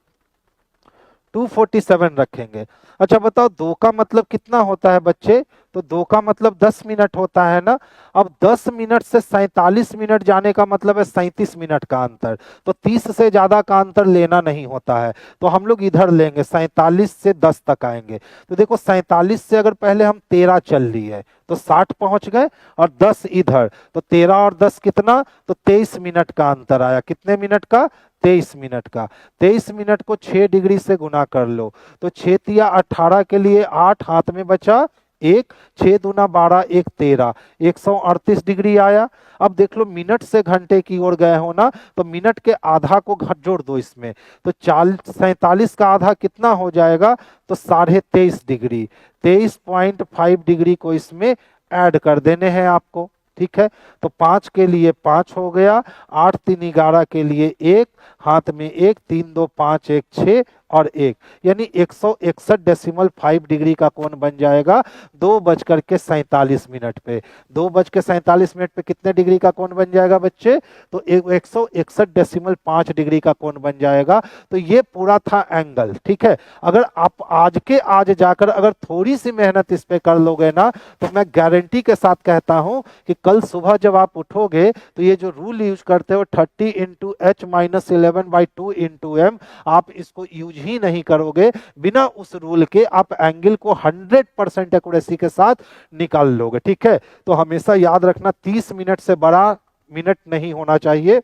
247 रखेंगे। अच्छा बताओ 2 का मतलब कितना होता है बच्चे? तो 2 का मतलब 10 मिनट होता है ना। अब 10 मिनट से 47 मिनट जाने का मतलब है 37 मिनट का अंतर, तो 30 से ज्यादा का अंतर लेना नहीं होता है, तो हम लोग इधर लेंगे, 47 से 10 तक आएंगे। तो देखो 47 से अगर पहले हम 13 चल लिए तो 60 पहुंच गए, और 10 इधर, तो 13 और 10 कितना? तो 23 मिनट का अंतर आया। कितने मिनट का? 23 मिनट का। 23 मिनट को 6 डिग्री से गुना कर लो, तो 6 तिया 18 के लिए 8, हाथ में बचा 1, 6 दूना 12, 1 13, 138 डिग्री आया। अब देख लो मिनट से घंटे की ओर गए हो ना, तो मिनट के आधा को जोड़ दो इसमें, तो 47 का आधा कितना हो जाएगा, तो 23.5 डिग्री, 23.5 डिग्री को इसमें ऐड कर देने हैं आपको। ठीक है, तो 5 के लिए 5 हो गया, 8 3 11 के लिए 1, हाथ में 1, 3 2 5 1 6 और 1, यानी 161.5 डिग्री का कोण बन जाएगा 2:47 पे। 2:47 पे कितने डिग्री का कोण बन जाएगा बच्चे, तो 161.5 डिग्री का कोण बन जाएगा। तो ये पूरा था एंगल। ठीक है, अगर आप आज के आज जाकर अगर थोड़ी सी मेहनत इस पे कर लोगे ना, तो मैं गारंटी के साथ कहता हूं कि कल सुबह जब आप उठोगे तो ये जो रूल यूज करते हो 30 into H minus 11/2 into M, आप इसको यूज ही नहीं करोगे। बिना उस रूल के आप एंगल को 100% एक्यूरेसी के साथ निकाल लोगे। ठीक है, तो हमेशा याद रखना 30 मिनट से बड़ा मिनट नहीं होना चाहिए,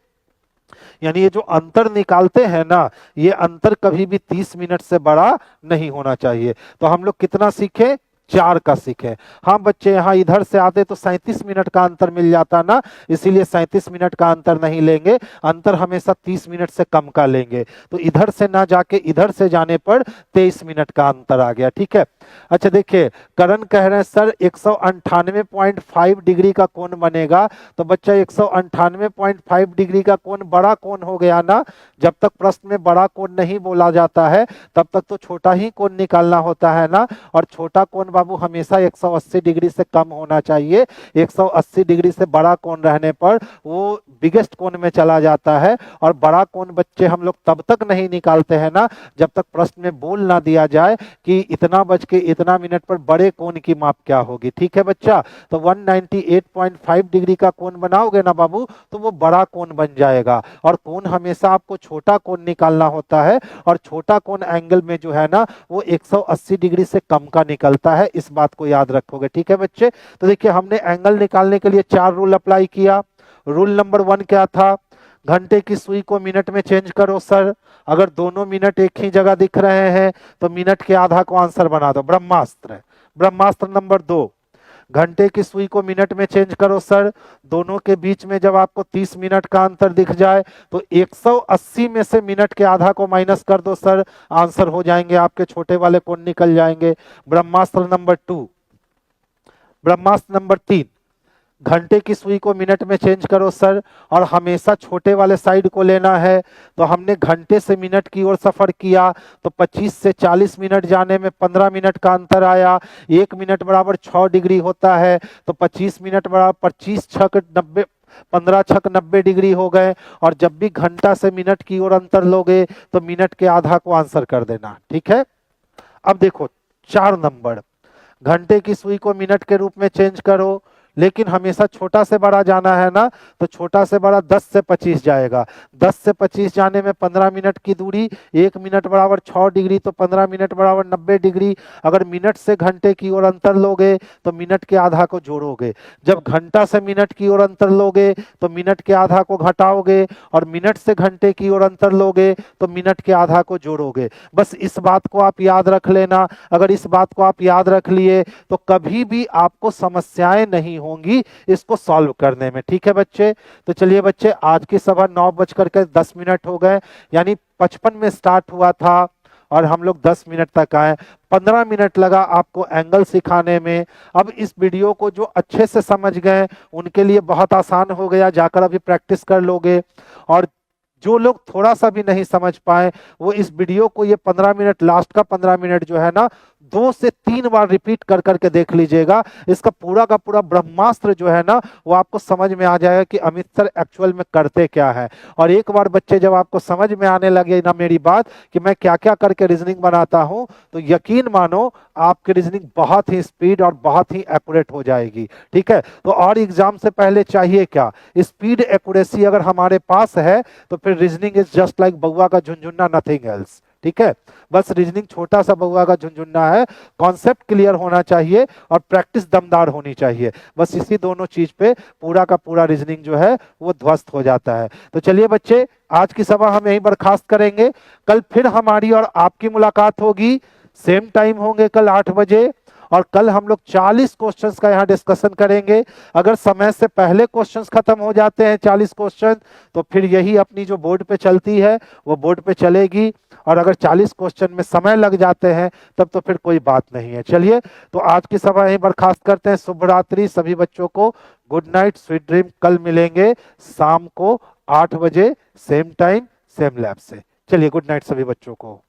यानी ये जो अंतर निकालते हैं ना, ये अंतर कभी भी 30 मिनट से बड़ा नहीं होना चाहिए। तो हम लोग कितना सीखे, 4 का सीखे। हाँ बच्चे, यहाँ इधर से आते तो 37 मिनट का अंतर मिल जाता ना, इसीलिए 37 मिनट का अंतर नहीं लेंगे, अंतर हमेशा 30 मिनट से कम का लेंगे। तो इधर से ना जाके इधर से जाने पर 23 मिनट का अंतर आ गया। ठीक है, अच्छा देखिए, करण कह रहे हैं सर 198.5 डिग्री का कोण बनेगा। तो बच्चा 198.5 डिग्री का कोण बड़ा कोण हो गया ना। जब तक प्रश्न में बड़ा कोण नहीं बोला जाता है तब तक तो छोटा ही कोण निकालना होता है ना, और छोटा कोण बाबू हमेशा 180 डिग्री से कम होना चाहिए। 180 डिग्री से बड़ा कोण रहने पर वो बिगेस्ट कोण में चला जाता है। और बड़ा कोण बच्चे हम लोग तब तक नहीं निकालते हैं ना जब तक प्रश्न में बोल ना दिया जाए कि इतना बज के इतना मिनट पर बड़े कोण की माप क्या होगी। ठीक है बच्चा, तो 198.5 डिग्री का कोण बनाओगे ना बाबू, तो वो बड़ा कोण बन जाएगा। और कोण हमेशा आपको छोटा कोण निकालना होता है, और छोटा कोण एंगल में जो है ना वो 180 डिग्री से कम का निकलता है। इस बात को याद रखोगे। ठीक है बच्चे, तो देखिए हमने एंगल निकालने के लिए 4 रूल अप्लाई किया। रूल नंबर 1 क्या था, घंटे की सुई को मिनट में चेंज करो सर। अगर दोनों मिनट एक ही जगह दिख रहे हैं तो मिनट के आधा को आंसर बना दो, ब्रह्मास्त्र है। ब्रह्मास्त्र नंबर 2, घंटे की सुई को मिनट में चेंज करो सर। दोनों के बीच में जब आपको 30 मिनट का अंतर दिख जाए तो 180 में से मिनट के आधा को माइनस कर दो सर, आंसर हो जाएंगे आपके छोटे वाले कोण निकल जाएंगे। ब्रह्मास्त्र नंबर 2। ब्रह्मास्त्र नंबर 3, घंटे की सुई को मिनट में चेंज करो सर, और हमेशा छोटे वाले साइड को लेना है। तो हमने घंटे से मिनट की ओर सफर किया तो 25 से 40 मिनट जाने में 15 मिनट का अंतर आया। 1 मिनट बराबर 6 डिग्री होता है, तो 25 मिनट बराबर 25 छक 90, 15 छक 90 डिग्री हो गए। और जब भी घंटा से मिनट की ओर अंतर लोगे तो मिनट के आधा को आंसर कर देना। ठीक है, अब देखो 4 नंबर, घंटे की सुई को मिनट के रूप में चेंज करो, लेकिन हमेशा छोटा से बड़ा जाना है ना, तो छोटा से बड़ा 10 से 25 जाएगा। 10 से 25 जाने में 15 मिनट की दूरी, 1 मिनट बराबर 6 डिग्री, तो 15 मिनट बराबर 90 डिग्री। अगर मिनट से घंटे की ओर अंतर लोगे तो मिनट के आधा को जोड़ोगे। जब घंटा से मिनट की ओर अंतर लोगे तो मिनट के आधा को घटाओगे, और मिनट से घंटे की ओर अंतर लोगे तो मिनट के आधा को जोड़ोगे। बस इस बात को आप याद रख लेना। अगर इस बात को आप याद रख लिए तो कभी भी आपको समस्याएं नहीं होंगी इसको सॉल्व करने में। ठीक है बच्चे, तो चलिए बच्चे, आज की सभा 9:10 हो गए, यानी 55 में स्टार्ट हुआ था और हम लोग 10 मिनट तक आए। 15 मिनट लगा आपको एंगल सिखाने में। अब इस वीडियो को जो अच्छे से समझ गए उनके लिए बहुत आसान हो गया, जाकर अभी प्रैक्टिस कर लोगे। और जो लोग थोड़ा सा भी नहीं समझ पाए वो इस वीडियो को, ये 15 मिनट, लास्ट का 15 मिनट जो है ना, 2 से 3 बार रिपीट कर करके देख लीजिएगा। इसका पूरा का पूरा ब्रह्मास्त्र जो है ना वो आपको समझ में आ जाएगा कि अमित सर एक्चुअल में करते क्या है। और एक बार बच्चे जब आपको समझ में आने लगे ना मेरी बात कि मैं क्या क्या करके रीजनिंग बनाता हूं, तो यकीन मानो आपकी रीजनिंग बहुत ही स्पीड और बहुत ही एक्यूरेट हो जाएगी। ठीक है, तो और एग्जाम से पहले चाहिए क्या, स्पीड, एक्यूरेसी अगर हमारे पास है तो फिर रीजनिंग इज जस्ट लाइक बउआ का झुनझुन्ना, नथिंग एल्स। ठीक है, बस रीजनिंग छोटा सा बउआ का झुनझुन्ना है। कॉन्सेप्ट क्लियर होना चाहिए और प्रैक्टिस दमदार होनी चाहिए। बस इसी दोनों चीज पे पूरा का पूरा रीजनिंग जो है वो ध्वस्त हो जाता है। तो चलिए बच्चे, आज की सभा हम यहीं बर्खास्त करेंगे। कल फिर हमारी और आपकी मुलाकात होगी, सेम टाइम होंगे कल 8 बजे। और कल हम लोग 40 क्वेश्चंस का यहाँ डिस्कशन करेंगे। अगर समय से पहले क्वेश्चंस खत्म हो जाते हैं 40 क्वेश्चन, तो फिर यही अपनी जो बोर्ड पे चलती है वो बोर्ड पे चलेगी, और अगर 40 क्वेश्चन में समय लग जाते हैं तब तो फिर कोई बात नहीं है। चलिए, तो आज की सभा यहीं बर्खास्त करते हैं। शुभ रात्रि सभी बच्चों को, गुड नाइट, स्वीट ड्रीम। कल मिलेंगे शाम को 8 बजे, सेम टाइम सेम लैब से। चलिए, गुड नाइट सभी बच्चों को।